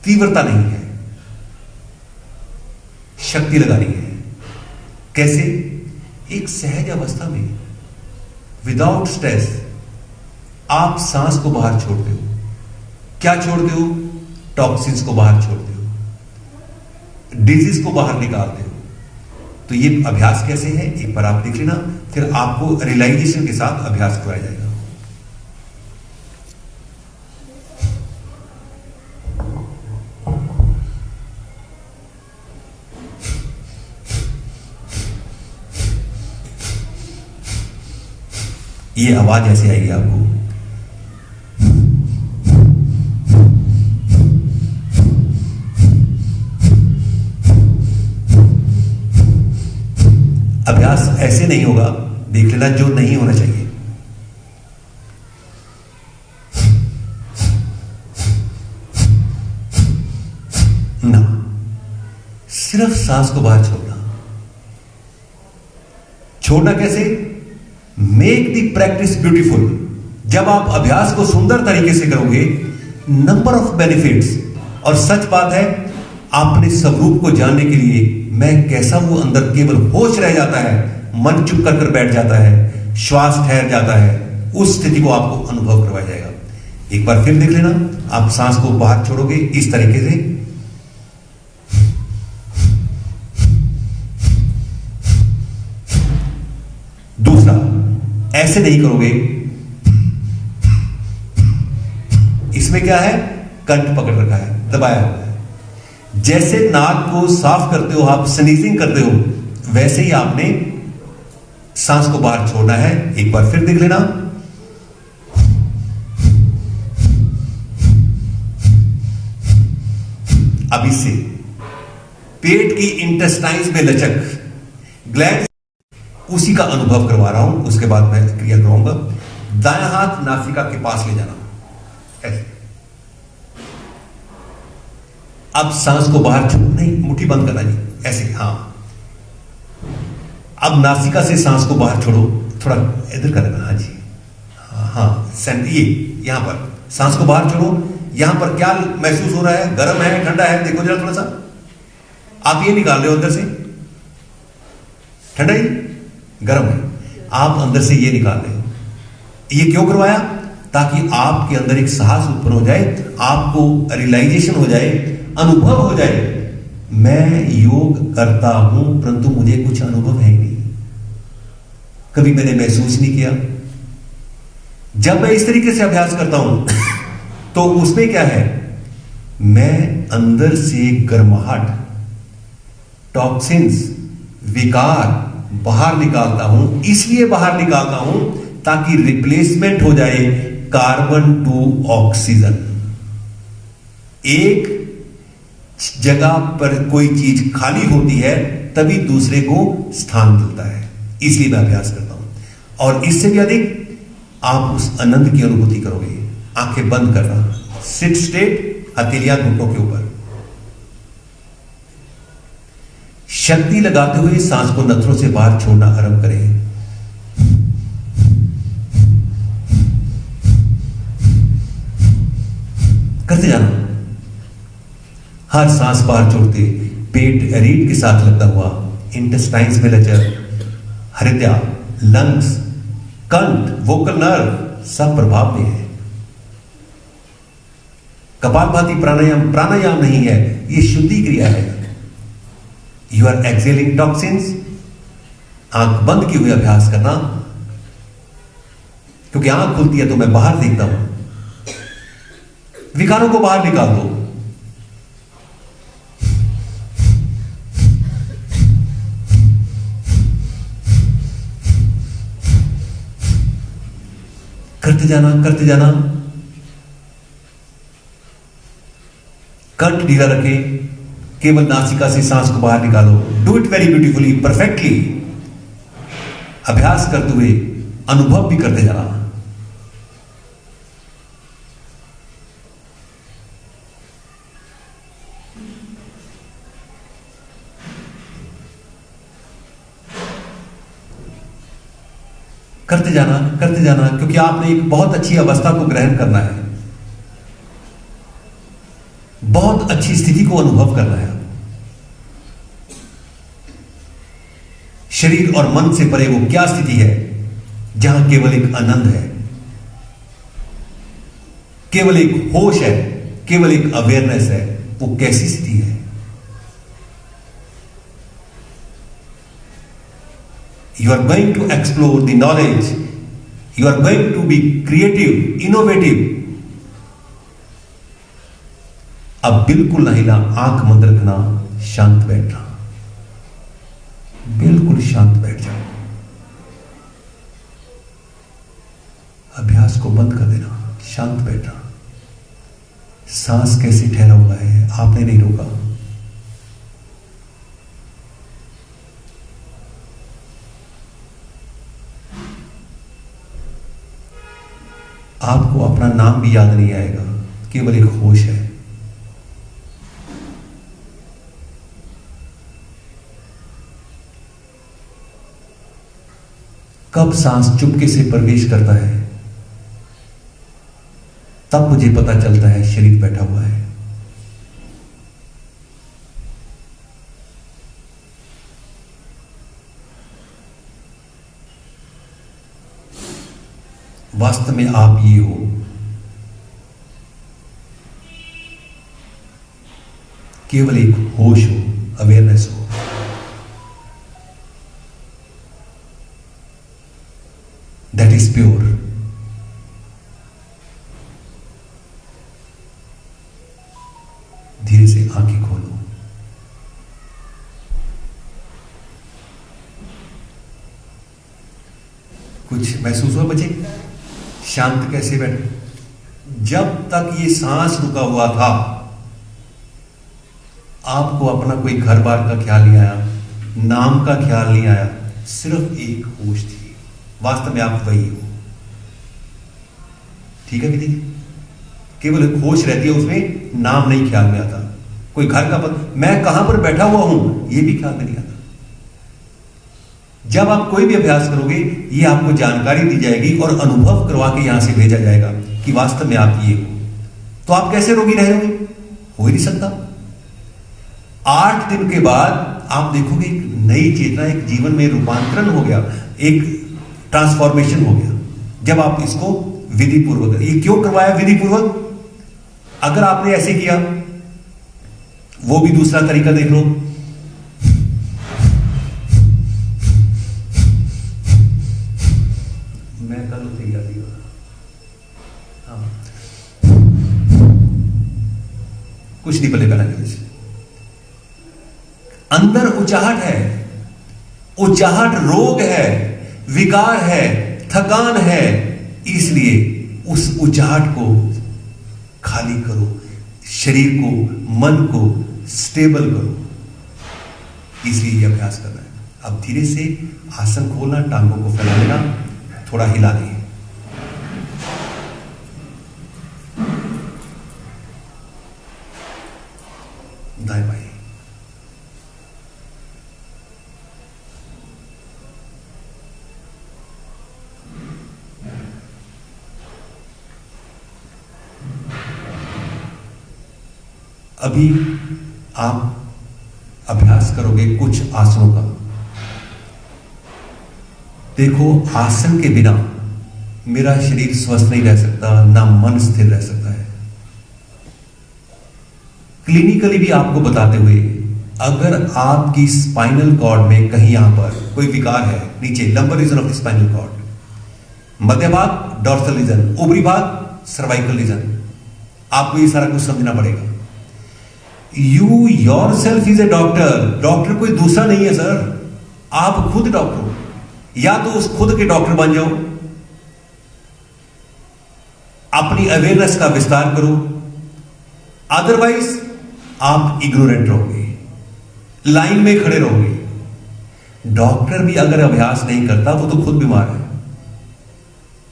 तीव्रता नहीं है, शक्ति लगानी है। कैसे? एक सहज अवस्था में, विदाउट स्ट्रेस, आप सांस को बाहर छोड़ते हो। क्या छोड़ते हो? टॉक्सिन्स को बाहर छोड़ते हो, डिजीज को बाहर निकालते हो। तो ये अभ्यास कैसे है, एक बार आप देख लेना, फिर आपको रियलाइजेशन के साथ अभ्यास कराया जाएगा। ये आवाज ऐसे आएगी आपको। अभ्यास ऐसे नहीं होगा, देख लेना, जो नहीं होना चाहिए। ना, सिर्फ सांस को बाहर छोड़ना। छोड़ना कैसे? Make the practice beautiful. जब आप अभ्यास को सुंदर तरीके से करोगे, नंबर ऑफ बेनिफिट्स। और सच बात है, अपने स्वरूप को जानने के लिए मैं कैसा हूं, अंदर केवल होश रह जाता है, मन चुप कर बैठ जाता है, श्वास ठहर जाता है। उस स्थिति को आपको अनुभव करवाया जाएगा। एक बार फिर देख लेना, आप सांस को बाहर छोड़ोगे इस तरीके से, दूसरा ऐसे नहीं करोगे। इसमें क्या है, कंठ पकड़ रखा है, दबाया हुआ है। जैसे नाक को साफ करते हो, आप स्नीजिंग करते हो, वैसे ही आपने सांस को बाहर छोड़ना है। एक बार फिर देख लेना, अब इससे पेट की इंटेस्टाइन्स में लचक, ग्लैंड, उसी का अनुभव करवा रहा हूं। उसके बाद मैं क्रिया कराऊंगा। दायां हाथ नासिका के पास ले जाना, ऐसे। अब सांस को बाहर छोड़, नहीं, मुट्ठी बंद करना जी, ऐसे, हाँ। अब नासिका से सांस को बाहर छोड़ो, थोड़ा इधर करना, हाँ जी, हाँ, ये यहां पर सांस को बाहर छोड़ो। यहां पर क्या महसूस हो रहा है, गर्म है, ठंडा है, देखो जरा थोड़ा सा। आप ये निकाल रहे हो अंदर से, ठंडा ही, गर्म है, आप अंदर से ये निकाल रहे हो। ये क्यों करवाया? ताकि आपके अंदर एक साहस उत्पन्न हो जाए, आपको रियलाइजेशन हो जाए, अनुभव हो जाए, मैं योग करता हूं परंतु मुझे कुछ अनुभव है नहीं, कभी मैंने महसूस नहीं किया। जब मैं इस तरीके से अभ्यास करता हूं तो उसमें क्या है, मैं अंदर से गर्माहट, टॉक्सिन्स, विकार बाहर निकालता हूं। इसलिए बाहर निकालता हूं ताकि रिप्लेसमेंट हो जाए कार्बन टू ऑक्सीजन। एक जगह पर कोई चीज खाली होती है तभी दूसरे को स्थान मिलता है। इसलिए मैं अभ्यास करता हूं। और इससे भी अधिक आप उस आनंद की अनुभूति करोगे। आंखें बंद करना, सिट स्टेट, हथेलियां घुटनों के ऊपर, शक्ति लगाते हुए सांस को नथनों से बाहर छोड़ना आरंभ करें। करते जाना। हर सांस बाहर छोड़ते पेट रीढ़ के साथ लगता हुआ, इंटेस्टाइन्स में लचक, हृदय, लंग्स, कंठ, वोकल नर्व सब प्रभाव में है। कपालभाति प्राणायाम नहीं है, ये शुद्धि क्रिया है। You are exhaling toxins. आंख बंद किए हुए अभ्यास करना, क्योंकि आंख खुलती है तो मैं बाहर देखता हूं। विकारों को बाहर निकाल दो। करते जाना, करते जाना। कंठ ढीला रखें, केवल नासिका से सांस को बाहर निकालो। Do it very beautifully, perfectly. अभ्यास करते हुए अनुभव भी करते जाना। करते जाना, करते जाना, क्योंकि आपने एक बहुत अच्छी अवस्था को ग्रहण करना है, बहुत अच्छी स्थिति को अनुभव करना है। शरीर और मन से परे वो क्या स्थिति है जहां केवल एक आनंद है, केवल एक होश है, केवल एक अवेयरनेस है। वो कैसी स्थिति है? You are going to explore the knowledge. You are going to be creative, innovative. अब बिल्कुल ना हिलना, आंख बंद रखना, शांत बैठना, बिल्कुल शांत बैठ जाओ। अभ्यास को बंद कर देना, शांत बैठना। सांस कैसे ठहरा हुआ है, आपने नहीं रोका। आपको अपना नाम भी याद नहीं आएगा, केवल एक होश है। कब सांस चुपके से प्रवेश करता है, तब मुझे पता चलता है शरीर बैठा हुआ है। वास्तव में आप ये हो। केवल एक होश हो, अवेयरनेस हो। That is pure. धीरे से आंखें खोलो। कुछ महसूस हुआ बच्चे? शांत कैसे बैठे? जब तक ये सांस रुका हुआ था, आपको अपना कोई घर बार का ख्याल नहीं आया, नाम का ख्याल नहीं आया, सिर्फ एक होश थी। वास्तव में आप वही हो। ठीक है कि नहीं? केवल एक होश रहती है, उसमें नाम नहीं ख्याल में आता। कोई घर का मैं कहां पर बैठा हुआ हूं, यह भी ख्याल में नहीं आता। जब आप कोई भी अभ्यास करोगे, ये आपको जानकारी दी जाएगी और अनुभव करवा के यहां से भेजा जाएगा कि वास्तव में आप ये हो। तो आप कैसे रोगी रहे होंगे? हो ही नहीं सकता। 8 दिन के बाद आप देखोगे एक नई चेतना, एक जीवन में रूपांतरण हो गया, एक ट्रांसफॉर्मेशन हो गया। जब आप इसको विधि पूर्वक, ये क्यों करवाया विधि पूर्वक? अगर आपने ऐसे किया, वो भी दूसरा तरीका देख लो। मैं कल उसे याद ही कुछ नहीं पले पहला अंदर उचाहट है, उचाहट रोग है, विकार है, थकान है। इसलिए उस उचाहट को खाली करो, शरीर को, मन को स्टेबल करो। इसलिए यह अभ्यास करना है। अब धीरे से आसन खोलना, टांगों को फैला लेना, थोड़ा हिला दें। दाएं बाएं। अभी आप अभ्यास करोगे कुछ आसनों का। देखो, आसन के बिना मेरा शरीर स्वस्थ नहीं रह सकता, ना मन स्थिर रह सकता है। क्लिनिकली भी आपको बताते हुए, अगर आपकी स्पाइनल कॉर्ड में कहीं यहां पर कोई विकार है, नीचे lumbar region of the spinal cord, मध्य भाग डॉर्सल रीजन, ऊपरी भाग सर्वाइकल रीजन। आपको ये सारा कुछ समझना पड़ेगा। You your self is a doctor. Doctor कोई दूसरा नहीं है सर, आप खुद डॉक्टर हो। या तो उस खुद के डॉक्टर बन जाओ, अपनी अवेयरनेस का विस्तार करो, अदरवाइज आप इग्नोरेंट रहोगे, लाइन में खड़े रहोगे। डॉक्टर भी अगर अभ्यास नहीं करता वो तो खुद बीमार है।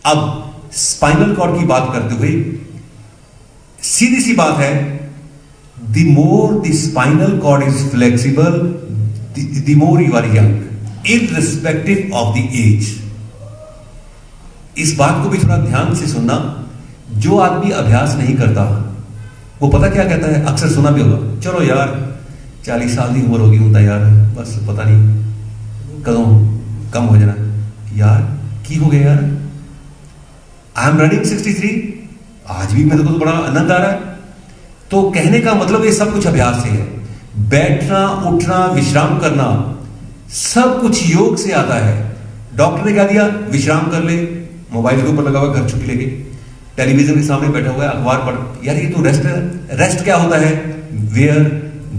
अब स्पाइनल कॉर्ड की बात करते हुए सीधी सी बात है, the more the spinal cord is flexible, the more you are young, irrespective of the age. इस बात को भी थोड़ा ध्यान से सुनना। जो आदमी अभ्यास नहीं करता वो पता क्या कहता है, अक्सर सुना भी होगा, चलो यार 40 साल की उम्र होगी होता यार, बस पता नहीं कदों कम हो जाना यार, की हो गया यार, आई एम रनिंग 63, आज भी मेरे को तो बड़ा आनंद आ रहा है। तो कहने का मतलब ये सब कुछ अभ्यास से है। बैठना, उठना, विश्राम करना सब कुछ योग से आता है। डॉक्टर ने क्या दिया, विश्राम कर ले, मोबाइल के ऊपर लगा हुआ, घर छुट्टी लेके टेलीविजन के सामने बैठा हुआ है, अखबार पढ़। यार ये तो रेस्ट है। रेस्ट क्या होता है, where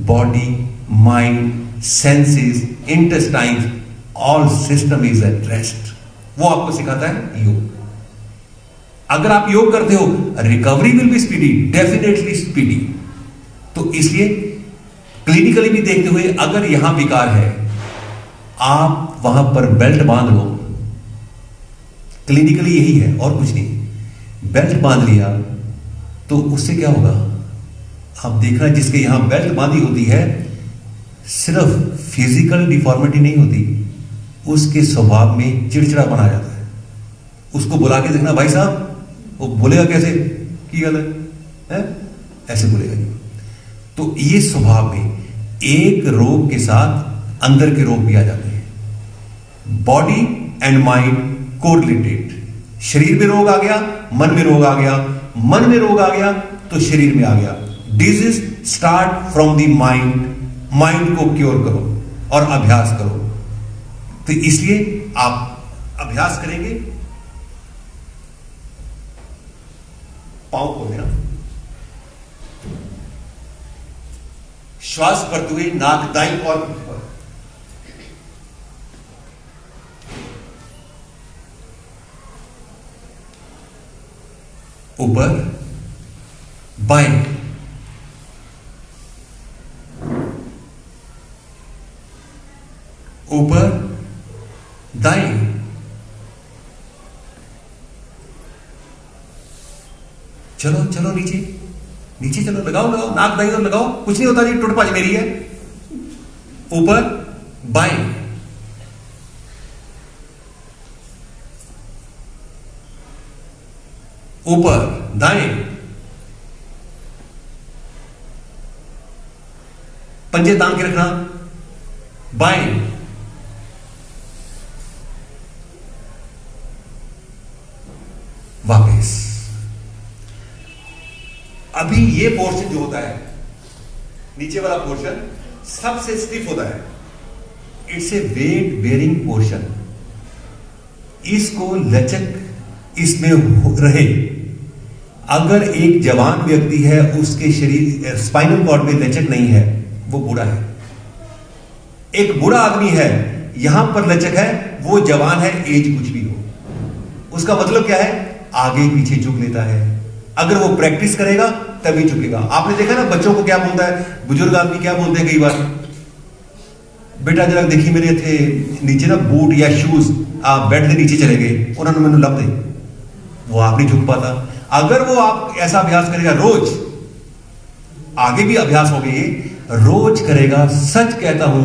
body, mind, senses, intestine, all system is at rest. वो आपको सिखाता है योग। अगर आप योग करते हो, recovery will be speedy, definitely speedy. तो इसलिए क्लिनिकली भी देखते हुए अगर यहां विकार है, आप वहां पर बेल्ट बांध लो। क्लिनिकली यही है और कुछ नहीं। बेल्ट बांध लिया तो उससे क्या होगा, आप देखना, जिसके यहां बेल्ट बांधी होती है, सिर्फ फिजिकल डिफॉर्मिटी नहीं होती, उसके स्वभाव में चिड़चिड़ा बना जाता है। उसको बुला के देखना, भाई साहब, वो बोलेगा कैसे की गल है, ऐसे बोलेगा नहीं। तो ये स्वभाव में एक रोग के साथ अंदर के रोग भी आ जाते हैं। Body and mind correlated. शरीर में रोग आ गया, मन में रोग आ गया, मन में रोग आ गया तो शरीर में आ गया। Disease start from the mind. Mind को क्योर करो और अभ्यास करो। तो इसलिए आप अभ्यास करेंगे, पांव खोल देना, श्वास भरते हुए नाक दाईं और ऊपर, ऊपर बाएं, ऊपर दाएं, चलो चलो नीचे नीचे चलो, लगाओ लगाओ, नाक दाईं और लगाओ, कुछ नहीं होता जी, टुटपाज मेरी है। ऊपर बाएं, ऊपर दाएं, पंजे तान के रखना, बाएं, वापस। अभी ये पोर्शन जो होता है, नीचे वाला पोर्शन सबसे स्टिफ होता है। It's a weight bearing portion. इसको लचक इसमें रहे। अगर एक जवान व्यक्ति है, उसके शरीर स्पाइनल कॉर्ड में लचक नहीं है, वो बूढ़ा है। एक बूढ़ा आदमी है, यहां पर लचक है, वो जवान है, एज कुछ भी हो। उसका मतलब क्या है, आगे पीछे झुक लेता है। अगर वो प्रैक्टिस करेगा तभी झुकेगा। आपने देखा ना, बच्चों को क्या बोलता है, बुजुर्ग आदमी क्या बोलते हैं कई बार, बेटा जरा देखिए मेरे थे नीचे ना बूट या शूज, आप बेड के नीचे चले गए, उन्होंने मैंने लब दे, वो आप नहीं झुक पाता। अगर वो आप ऐसा अभ्यास करेगा रोज, आगे भी अभ्यास हो गई, रोज करेगा, सच कहता हूं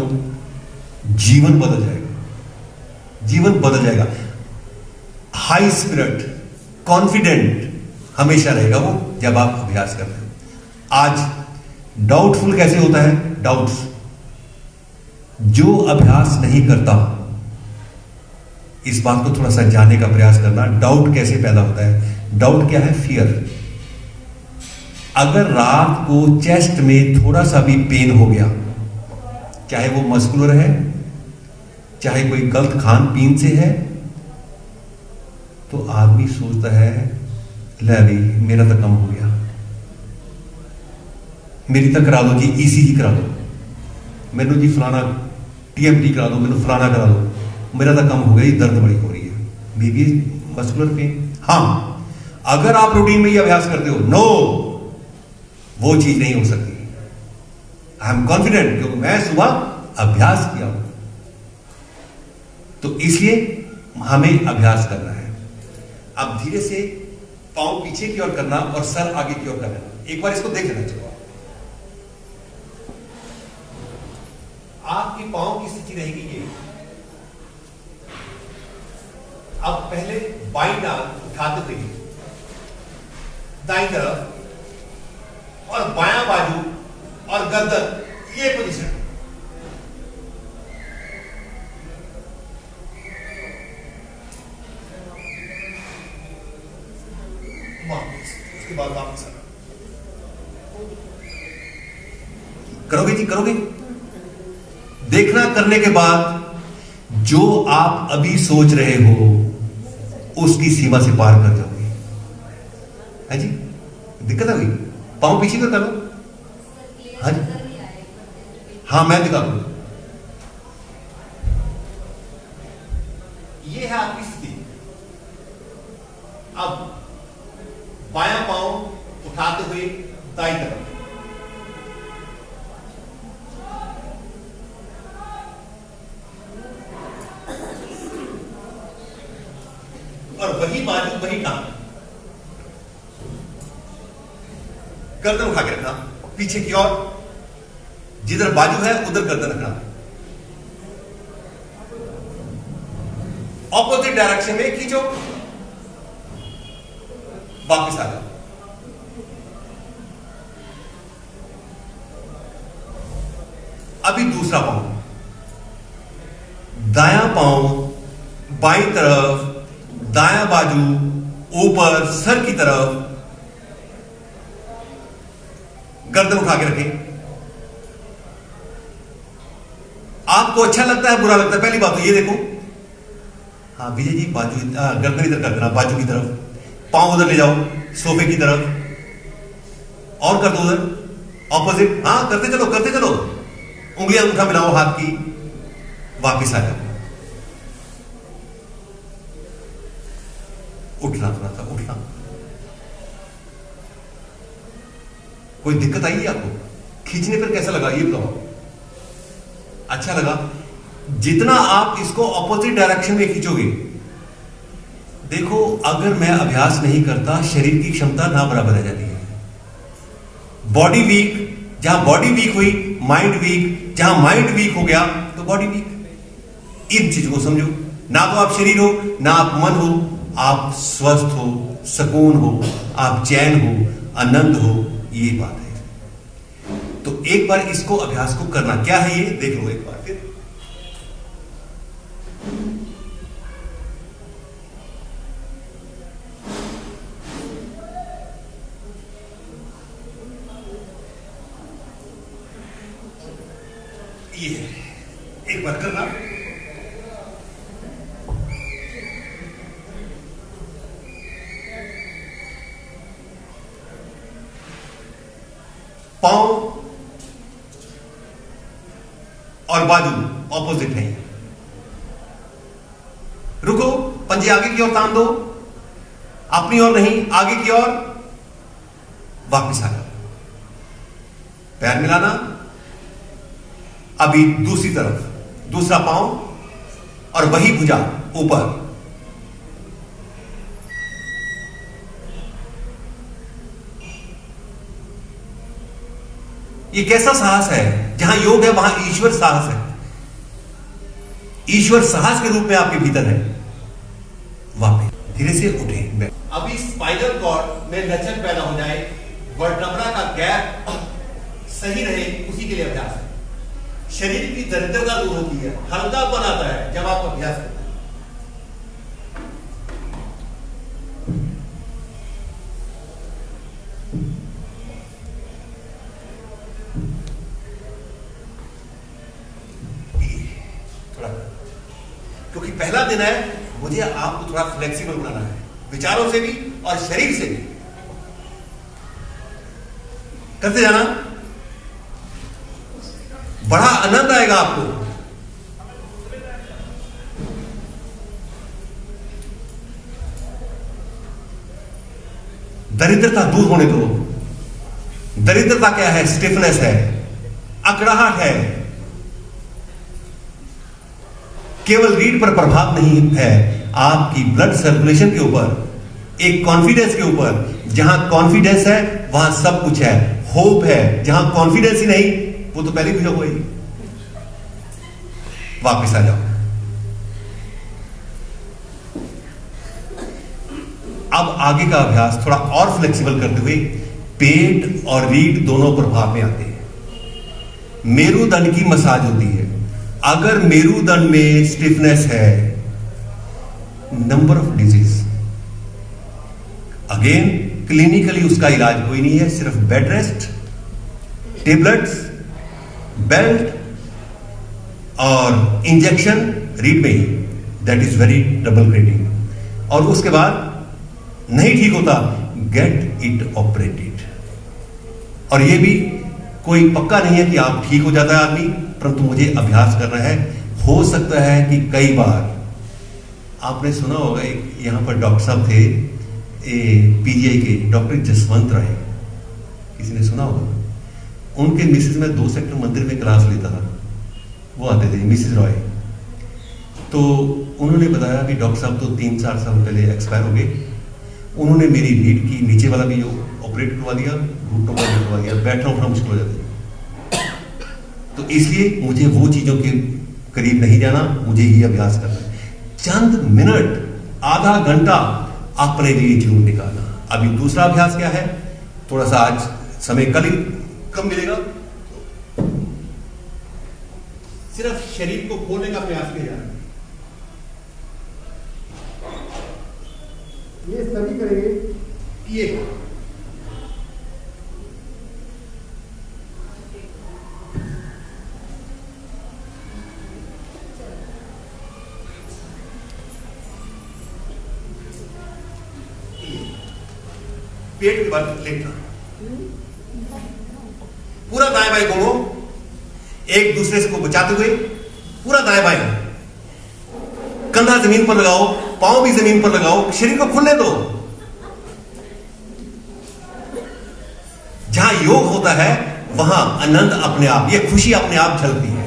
जीवन बदल जाएगा। जीवन बदल जाएगा। हाई स्पिरिट, कॉन्फिडेंट हमेशा रहेगा वो, जब आप अभ्यास करते हैं। आज डाउटफुल कैसे होता है, डाउट्स, जो अभ्यास नहीं करता, इस बात को थोड़ा सा जानने का प्रयास करना। डाउट कैसे पैदा होता है? डाउट क्या है? फियर। अगर रात को चेस्ट में थोड़ा सा भी पेन हो गया, चाहे वो मस्कुलर है, चाहे कोई गलत खान पीन से है, तो तो आदमी सोचता है ले भाई मेरा तो कम हो गया, मेरी तो करा दो जी ईसीजी करा दो, मैनू जी फलाना टीएमटी करा दो, मैनू फलाना करा दो, मेरा तो कम हो गया, ये दर्द बड़ी हो रही है, मे बी मस्कुलर पेन। हाँ, अगर आप रूटीन में ये अभ्यास करते हो, नो, वो चीज नहीं हो सकती। आई एम कॉन्फिडेंट, क्योंकि मैं सुबह अभ्यास किया हूं। तो इसलिए हमें अभ्यास करना है। अब धीरे से पांव पीछे की ओर करना और सर आगे की ओर करना। एक बार इसको देख लेना चाहिए। आपकी पांव की स्थिति रहेगी ये। अब पहले बाईं टांग उठाते हुए दाईं तरफ और बायां बाजू और गर्दन, ये पोजीशन। उसके बाद वापस करोगे जी, करोगे। देखना, करने के बाद जो आप अभी सोच रहे हो उसकी सीमा से पार कर जाओगे। है जी, दिक्कत है भाई, पांव पीछे कर लो। हाँ जी, हाँ मैं दिखा दूंगा। ये है आपकी स्थिति। अब बायां पांव उठाते हुए दाईं तरफ, और वही बाजू वही टांग, गर्दन उठा के रखना पीछे की ओर, जिधर बाजू है उधर गर्दन रखना। ऑपोजिट डायरेक्शन में खींचो, वापस आ जाओ। अभी दूसरा पांव, दायां पांव बाईं तरफ, दायां बाजू ऊपर सर की तरफ, गर्दन उठा के रखें। आपको अच्छा लगता है बुरा लगता है, पहली बात तो ये देखो। हाँ विजय जी, बाजू गर्दन इधर कर देना, बाजू की तरफ, पांव उधर ले जाओ सोफे की तरफ, और कर दो उधर ऑपोजिट। हाँ करते चलो, करते चलो, उंगलियां अंगूठा मिलाओ हाथ की, वापिस आ जाओ। उठना, थोड़ा सा उठना। कोई दिक्कत आई है आपको? खींचने पर कैसा लगा ये बताओ। अच्छा लगा? जितना आप इसको ऑपोजिट डायरेक्शन में खींचोगे, देखो अगर मैं अभ्यास नहीं करता शरीर की क्षमता ना बराबर रह जाती है। बॉडी वीक, जहां बॉडी वीक हुई माइंड वीक, जहां माइंड वीक हो गया तो बॉडी वीक। इन चीजों को समझो। ना तो आप शरीर हो, ना आप मन हो, आप स्वस्थ हो, सुकून हो, आप चैन हो, आनंद हो, ये बात है। तो एक बार इसको अभ्यास को करना क्या है ये देख लो एक बार फिर। ये एक बार करना। पांव और बाजू ऑपोजिट है। रुको, पंजे आगे की ओर तान दो, अपनी ओर नहीं आगे की ओर, वापिस आ जाओ। पैर मिलाना। अभी दूसरी तरफ, दूसरा पांव और वही भुजा ऊपर। ये कैसा साहस है? जहां योग है वहां ईश्वर साहस है। ईश्वर साहस के रूप में आपके भीतर है। वापस धीरे से उठे। अभी स्पाइनल कॉर्ड में लचक पैदा हो जाए, वर्टेब्रा का गैप सही रहे, उसी के लिए अभ्यास है। शरीर की दरिद्रता दूर होती है, हल्कापन आता है जब आप अभ्यास करते हैं। थोड़ा, क्योंकि पहला दिन है, मुझे आपको थोड़ा फ्लेक्सिबल बनाना है। विचारों से भी और शरीर से भी। करते जाना, बड़ा आनंद आएगा आपको। दरिद्रता दूर होने दो। दरिद्रता क्या है? स्टिफनेस है, अकड़ाहट है। केवल रीढ़ पर प्रभाव नहीं है, आपकी ब्लड सर्कुलेशन के ऊपर, एक कॉन्फिडेंस के ऊपर। जहां कॉन्फिडेंस है वहां सब कुछ है, होप है। जहां कॉन्फिडेंस ही नहीं, वो तो पहले भी हुआ ही। वापिस आ जाओ। अब आगे का अभ्यास थोड़ा और फ्लेक्सिबल करते हुए पेट और रीढ़ दोनों प्रभाव में आते हैं। मेरुदंड की मसाज होती है। अगर मेरुदंड में स्टिफनेस है, number of disease, again clinically उसका इलाज कोई नहीं है, सिर्फ बेड रेस्ट, टेबलेट्स, बेल्ट और इंजेक्शन रीढ़ में ही। That is very double grading. और उसके बाद नहीं ठीक होता, गेट इट ऑपरेटेड। और यह भी कोई पक्का नहीं है कि आप ठीक हो जाता है आदमी, परंतु मुझे अभ्यास करना है। हो सकता है कि कई बार आपने सुना होगा, एक यहां पर डॉक्टर साहब थे पीजीआई के, डॉक्टर जसवंत राय, किसी ने सुना होगा। उनके मिसेज में 2 सेक्टर मंदिर में क्लास लेता था, वो आते थे, मिसेज रॉय। तो उन्होंने बताया कि डॉक्टर साहब तो 3-4 साल पहले एक्सपायर हो गए। उन्होंने मेरी रीढ़ की नीचे वाला भी जो ऑपरेट करवा दिया, घुटनों का करवा दिया, बैठना उठना मुश्किल हो जाता है। तो इसलिए मुझे वो चीजों के करीब नहीं जाना, मुझे ही अभ्यास करना है। चंद मिनट, आधा घंटा अपने लिए जरूर निकालना। अभी दूसरा अभ्यास क्या है, थोड़ा सा आज समय कल ही कम मिलेगा, सिर्फ शरीर को खोलने का प्रयास किया जाना। ये सभी करेंगे। ये पेट के बल लेटना, पूरा दाएं बाएं घूमो, एक दूसरे से को बचाते हुए पूरा दाएं बाएं। कंधा जमीन पर लगाओ, पांव भी जमीन पर लगाओ, शरीर को खुलने दो। जहां योग होता है वहां आनंद अपने आप, यह खुशी अपने आप झलकती है।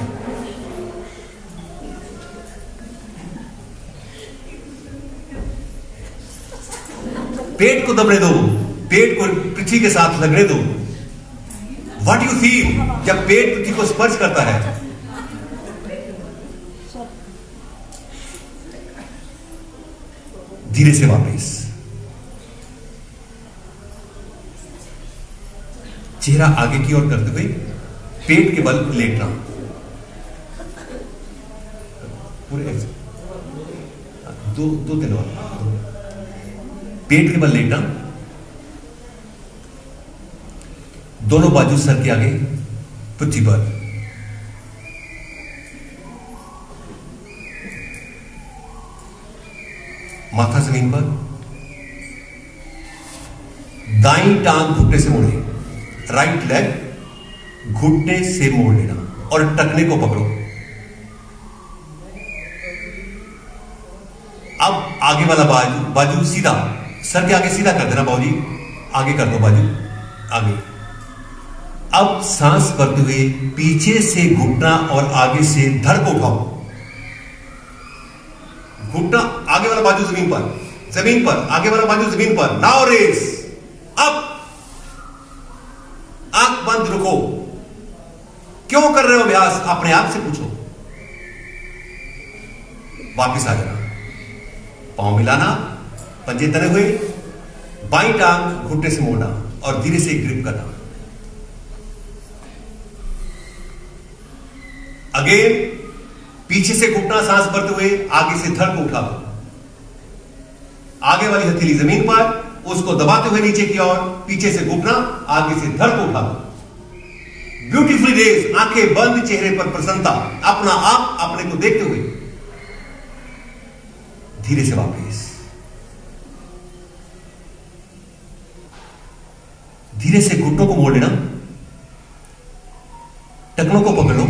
पेट को दबने दो, पेट को पृथ्वी के साथ लगने दो। व्हाट यू फील जब पेट पृथ्वी को स्पर्श करता है? धीरे से वापस चेहरा आगे की ओर करते हुए पेट के बल लेटना, पूरे ऐसे 2-3 बार पेट के बल लेटना, दोनों बाजू सर के आगे पृथ्वी पर। माथा जमीन पर, दाईं टांग घुटने से मोड़े, राइट लेग घुटने से मोड़ लेना और टखने को पकड़ो। अब आगे वाला बाजू सीधा, सर के आगे सीधा कर देना, बाबूजी आगे कर दो, बाजू आगे। अब सांस भरते हुए पीछे से घुटना और आगे से धड़ को उठाओ। घुटना आगे वाला बाजू जमीन पर, आगे वाला बाजू जमीन पर। नाउ रेस अप, आंख बंद रुको। क्यों कर रहे हो अभ्यास? अपने आप से पूछो। वापिस आ जाना, पांव मिलाना, पंजे तने हुए, बाईं टांग घुटने से मोड़ना और धीरे से ग्रिप करना। अगेन पीछे से घुटना सांस भरते हुए आगे से धड़ को उठा दो। आगे वाली हथेली जमीन पर, उसको दबाते हुए नीचे की ओर, पीछे से घुटना, आगे से धड़ को उठा दो। ब्यूटीफुल रेस, आंखें बंद, चेहरे पर प्रसन्नता, अपना आप अपने को देखते हुए धीरे से वापस। धीरे से घुटनों को मोड़ लेना, टखनों को पकड़ लो,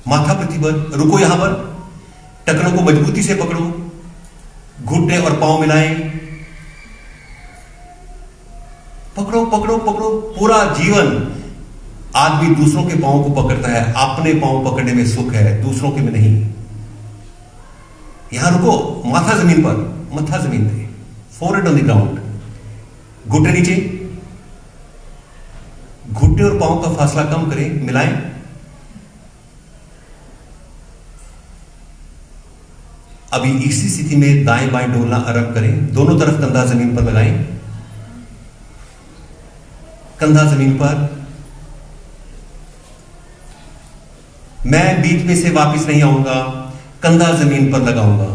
माथा प्रतिबल, रुको यहां पर, टखनों को मजबूती से पकड़ो, घुटने और पांव मिलाएं, पकड़ो पकड़ो पकड़ो। पूरा जीवन आदमी दूसरों के पांव को पकड़ता है, अपने पांव पकड़ने में सुख है, दूसरों के में नहीं। यहां रुको, माथा जमीन पर, मत्था जमीन पे, फोरहेड ऑन द ग्राउंड, घुटने नीचे, घुटने और पांव का फासला कम करें, मिलाएं। अभी इसी स्थिति में दाएं बाएं डोलना आरंभ करें, दोनों तरफ कंधा जमीन पर लगाएं, कंधा जमीन पर। मैं बीच में से वापस नहीं आऊंगा, कंधा जमीन पर लगाऊंगा।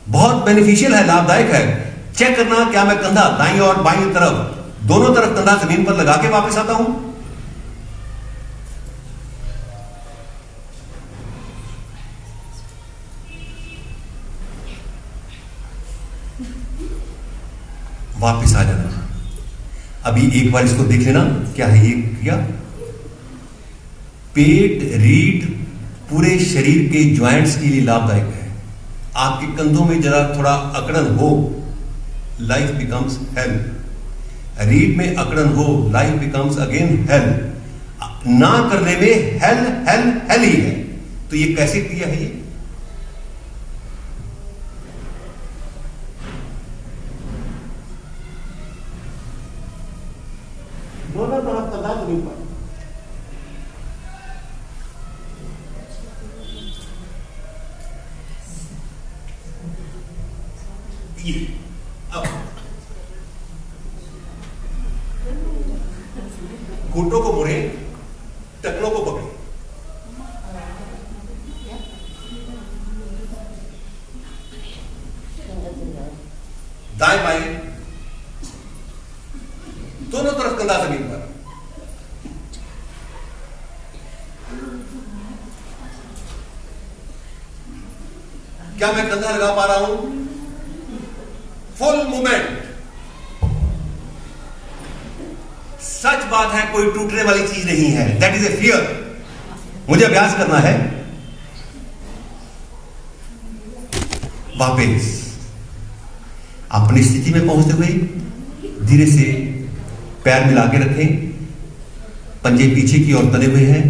बहुत बेनिफिशियल है, लाभदायक है। चेक करना क्या मैं कंधा दाईं और बाईं तरफ, दोनों तरफ कंधा जमीन पर लगा के वापस आता हूं। वापस आ जाना। अभी एक बार इसको देख लेना, क्या है ये क्रिया। पेट, रीढ़, पूरे शरीर के ज्वाइंट्स के लिए लाभदायक है। आपके कंधों में जरा थोड़ा अकड़न हो, लाइफ बिकम्स हेल। रीढ़ में अकड़न हो, लाइफ बिकम्स अगेन हेल। ना करने में हेल हेल हेल ही है। तो ये कैसे क्रिया है? ये दोनों तरफ कंधा जमीन पर, अब घुटनों को मोड़े, टखनों को पकड़े, दाएं बाएं दोनों तरफ कंधा जमीन पर। क्या मैं कंधा लगा पा रहा हूं? Full movement. सच बात है, कोई टूटने वाली चीज नहीं है। That is a fear. मुझे अभ्यास करना है। वापस अपनी स्थिति में पहुंचते हुए धीरे से पैर मिला के रखें, पंजे पीछे की ओर तले हुए हैं।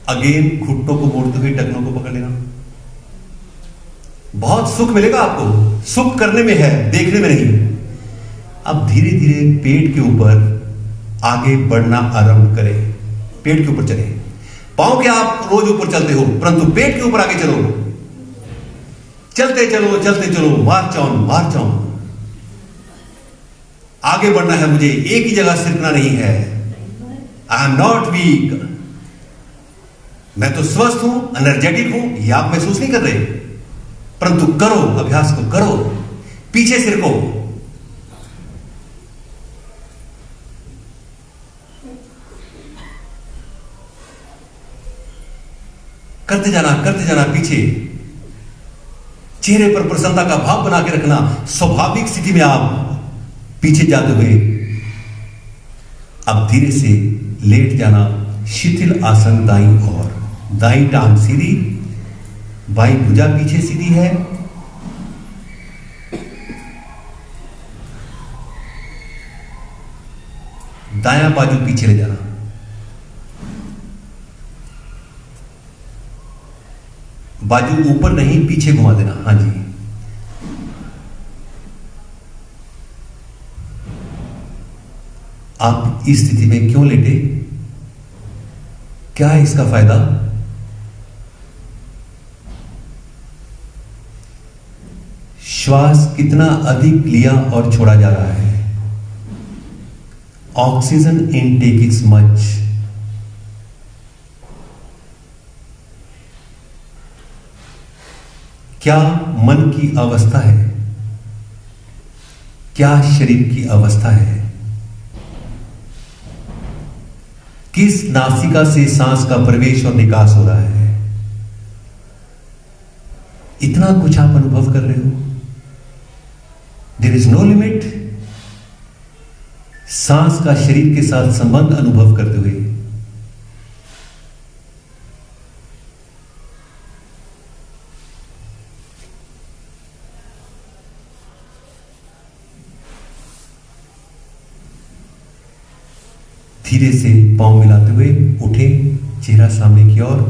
अगेन घुटनों को मोड़ते हुए टखनों को पकड़ लेना। बहुत सुख मिलेगा आपको। सुख करने में है, देखने में नहीं। अब धीरे धीरे पेट के ऊपर आगे बढ़ना आरंभ करें। पेट के ऊपर चले। पांव के आप रोज ऊपर चलते हो, परंतु पेट के ऊपर आगे चलो। चलते चलो, मार्च ऑन। आगे बढ़ना है मुझे, एक ही जगह सिरकना नहीं है। I am not weak. मैं तो स्वस्थ हूं, एनर्जेटिक हूं, ये आप महसूस नहीं कर रहे, परंतु करो, अभ्यास को करो। पीछे सिरको। करते जाना पीछे। चेहरे पर प्रसन्नता का भाव बना के रखना। स्वाभाविक स्थिति में आप पीछे जाते हुए अब धीरे से लेट जाना। शिथिल आसन दाईं ओर, दाईं टांग सीधी, बाईं भुजा पीछे सीधी है। दायां बाजू पीछे ले जाना। बाजू ऊपर नहीं, पीछे घुमा देना। हाँ जी। आप इस स्थिति में क्यों लेटे? क्या है इसका फायदा? श्वास कितना अधिक लिया और छोड़ा जा रहा है। Oxygen intake is much. क्या मन की अवस्था है? क्या शरीर की अवस्था है? किस नासिका से सांस का प्रवेश और निकास हो रहा है? इतना कुछ आप अनुभव कर रहे हो, देयर इज नो लिमिट। सांस का शरीर के साथ संबंध अनुभव करते हुए धीरे से पांव मिलाते हुए उठे, चेहरा सामने की ओर।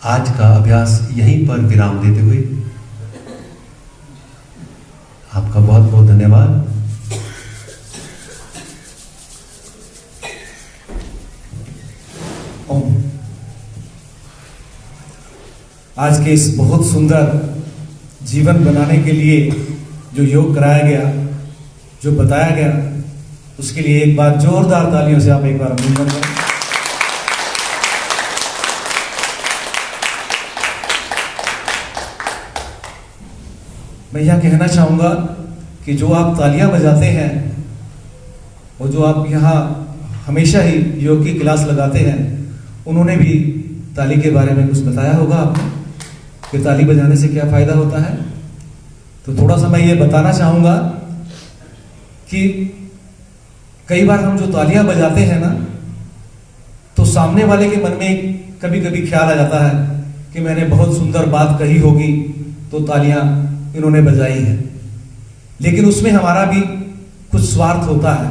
आज का अभ्यास यहीं पर विराम देते हुए आपका बहुत बहुत धन्यवाद। आज के इस बहुत सुंदर जीवन बनाने के लिए जो योग कराया गया, जो बताया गया, उसके लिए एक बार जोरदार तालियों से आप एक बार अभिनंदन करें। मैं यह कहना चाहूंगा कि जो आप तालियां बजाते हैं और जो आप यहाँ हमेशा ही योग की क्लास लगाते हैं, उन्होंने भी ताली के बारे में कुछ बताया होगा आपको कि ताली बजाने से क्या फायदा होता है। तो थोड़ा सा मैं ये बताना चाहूंगा कि कई बार हम जो तालियां बजाते हैं ना, तो सामने वाले के मन में कभी कभी ख्याल आ जाता है कि मैंने बहुत सुंदर बात कही होगी तो तालियां इन्होंने बजाई है। लेकिन उसमें हमारा भी कुछ स्वार्थ होता है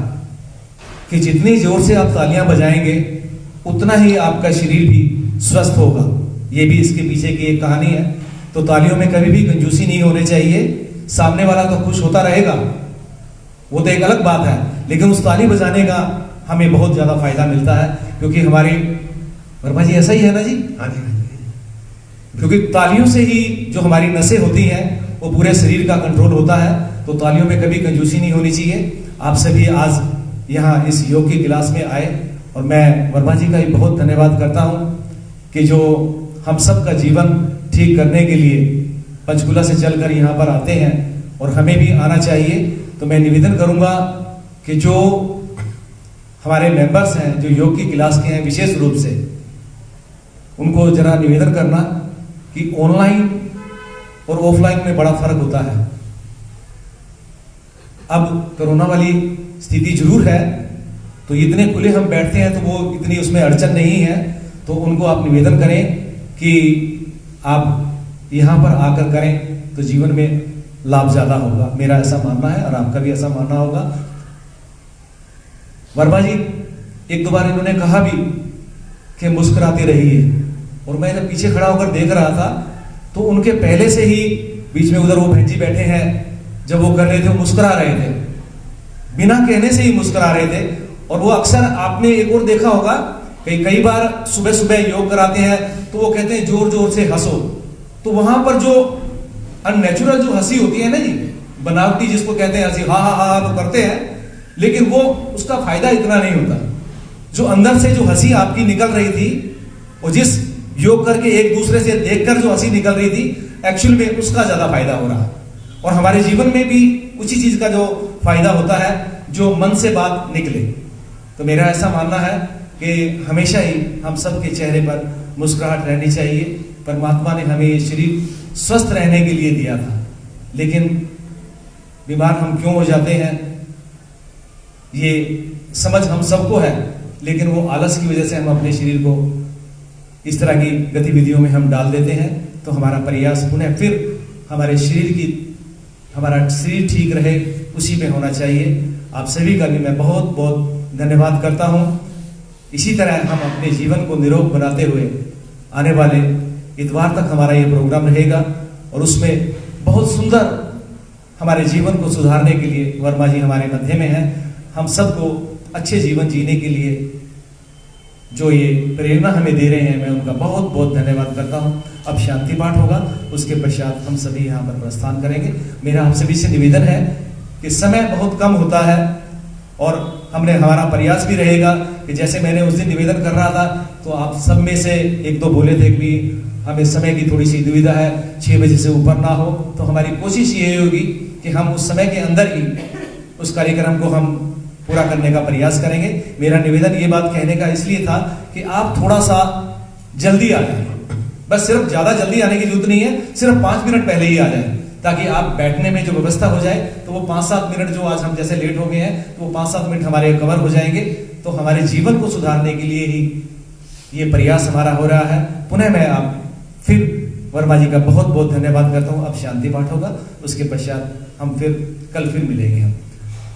कि जितनी जोर से आप तालियां बजाएंगे उतना ही आपका शरीर भी स्वस्थ होगा। ये भी इसके पीछे की एक कहानी है। तो तालियों में कभी भी कंजूसी नहीं होनी चाहिए। सामने वाला तो खुश होता रहेगा, वो तो एक अलग बात है, लेकिन उस ताली बजाने का हमें बहुत ज्यादा फायदा मिलता है, क्योंकि हमारे वर्मा जी ऐसा ही है ना जी। हाँ जी, क्योंकि तालियों से ही जो हमारी नसें होती हैं वो पूरे शरीर का कंट्रोल होता है। तो तालियों में कभी कंजूसी नहीं होनी चाहिए। आप सभी आज यहाँ इस योग की क्लास में आए और मैं वर्मा जी का भी बहुत धन्यवाद करता हूँ कि जो हम सब का जीवन ठीक करने के लिए पंचकुला से चलकर यहाँ पर आते हैं और हमें भी आना चाहिए। तो मैं निवेदन करूँगा कि जो हमारे मेंबर्स हैं जो योग की क्लास के हैं, विशेष रूप से उनको जरा निवेदन करना कि ऑनलाइन और ऑफलाइन में बड़ा फर्क होता है। अब कोरोना वाली स्थिति जरूर है, तो इतने खुले हम बैठते हैं तो वो इतनी उसमें अड़चन नहीं है। तो उनको आप निवेदन करें कि आप यहाँ पर आकर करें तो जीवन में लाभ ज्यादा होगा। मेरा ऐसा मानना है और आपका भी ऐसा मानना होगा। वर्मा जी एक दो बार इन्होंने कहा भी कि मुस्कुराते रहिए, और मैं जब पीछे खड़ा होकर देख रहा था तो उनके पहले से ही बीच में उधर वो बहन जी बैठे हैं, जब वो कर रहे थे वो मुस्कुरा रहे थे, बिना कहने से ही मुस्कुरा रहे थे। और वो अक्सर आपने एक और देखा होगा कि कई बार सुबह सुबह योग कराते हैं तो वो कहते हैं जोर जोर से हंसो। तो वहां पर जो अननेचुरल जो हंसी होती है ना जी, बनावटी जिसको कहते हैं हंसी, हाँ हाँ हाँ तो करते हैं, लेकिन वो उसका फायदा इतना नहीं होता। जो अंदर से जो हंसी आपकी निकल रही थी और जिस योग करके एक दूसरे से देखकर जो हंसी निकल रही थी, एक्चुअल में उसका ज्यादा फायदा हो रहा है। और हमारे जीवन में भी उसी चीज का जो फायदा होता है जो मन से बात निकले। तो मेरा ऐसा मानना है कि हमेशा ही हम सबके चेहरे पर मुस्कुराहट रहनी चाहिए। परमात्मा ने हमें ये शरीर स्वस्थ रहने के लिए दिया था, लेकिन बीमार हम क्यों हो जाते हैं ये समझ हम सबको है, लेकिन वो आलस की वजह से हम अपने शरीर को इस तरह की गतिविधियों में हम डाल देते हैं। तो हमारा प्रयास पुनः फिर हमारे हमारा शरीर ठीक रहे उसी में होना चाहिए। आप सभी का भी मैं बहुत बहुत धन्यवाद करता हूँ। इसी तरह हम अपने जीवन को निरोग बनाते हुए आने वाले इतवार तक हमारा ये प्रोग्राम रहेगा, और उसमें बहुत सुंदर हमारे जीवन को सुधारने के लिए वर्मा जी हमारे मध्य में हैं। हम सबको अच्छे जीवन जीने के लिए जो ये प्रेरणा हमें दे रहे हैं, मैं उनका बहुत बहुत धन्यवाद करता हूँ। अब शांति पाठ होगा, उसके पश्चात हम सभी यहाँ पर प्रस्थान करेंगे। मेरा आप सभी से निवेदन है कि समय बहुत कम होता है और हमारा प्रयास भी रहेगा कि जैसे मैंने उस दिन निवेदन कर रहा था तो आप सब में से एक दो बोले थे कि हमें समय की थोड़ी सी दुविधा है, 6 बजे से ऊपर ना हो। तो हमारी कोशिश ये होगी कि हम उस समय के अंदर ही उस कार्यक्रम को हम पूरा करने का प्रयास करेंगे। मेरा निवेदन ये बात कहने का इसलिए था कि आप थोड़ा सा जल्दी आ जाए, बस सिर्फ ज़्यादा जल्दी आने की जरूरत नहीं है, सिर्फ 5 मिनट पहले ही आ जाए, ताकि आप बैठने में जो व्यवस्था हो जाए, तो वो 5-7 मिनट जो आज हम जैसे लेट हो गए हैं, तो वो 5-7 मिनट हमारे कवर हो जाएंगे। तो हमारे जीवन को सुधारने के लिए ही ये प्रयास हमारा हो रहा है। पुनः मैं आप फिर वर्मा जी का बहुत बहुत धन्यवाद करता हूँ। अब शांति पाठ होगा, उसके पश्चात हम कल फिर मिलेंगे हम।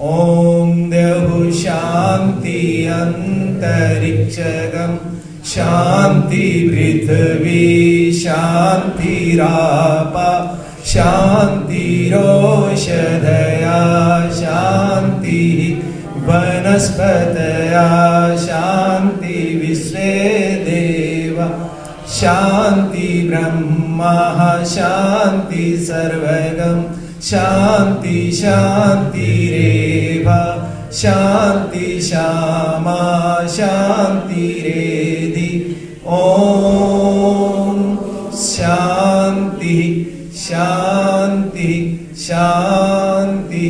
ओम देव शांति अंतरिक्षगम शांति पृथ्वी शांतिरापा शांतिरोषधया शांति वनस्पतया शांति विश्वे देवा शांति ब्रह्मा शांति सर्वगम शांति शांतिरेव शांति श्यामा शांतिरेधि। ओम शांति शांति शांति।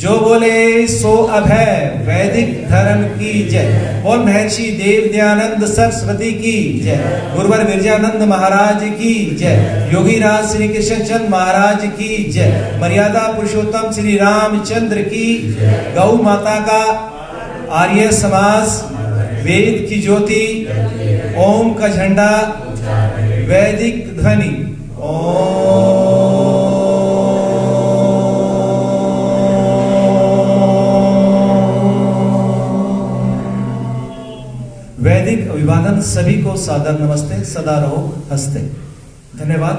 जो बोले सो अभय वैदिक धर्म की जय। बोल महर्षि देव दयानंद सरस्वती की जय। गुरुवर विरजानंद महाराज की जय। योगी राज श्री कृष्ण चंद्र महाराज की जय। मर्यादा पुरुषोत्तम श्री रामचंद्र की। गौ माता का आर्य समाज, वेद की ज्योति, ओम का झंडा, वैदिक ध्वनि। वैदिक अभिवादन सभी को सादर नमस्ते। सदा रहो हंसते। धन्यवाद।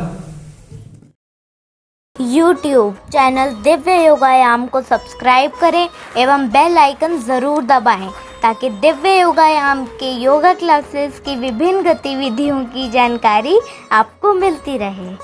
YouTube चैनल दिव्य योगायाम को सब्सक्राइब करें एवं बेल आइकन ज़रूर दबाएं ताकि दिव्य योगायाम के योगा क्लासेस की विभिन्न गतिविधियों की जानकारी आपको मिलती रहे।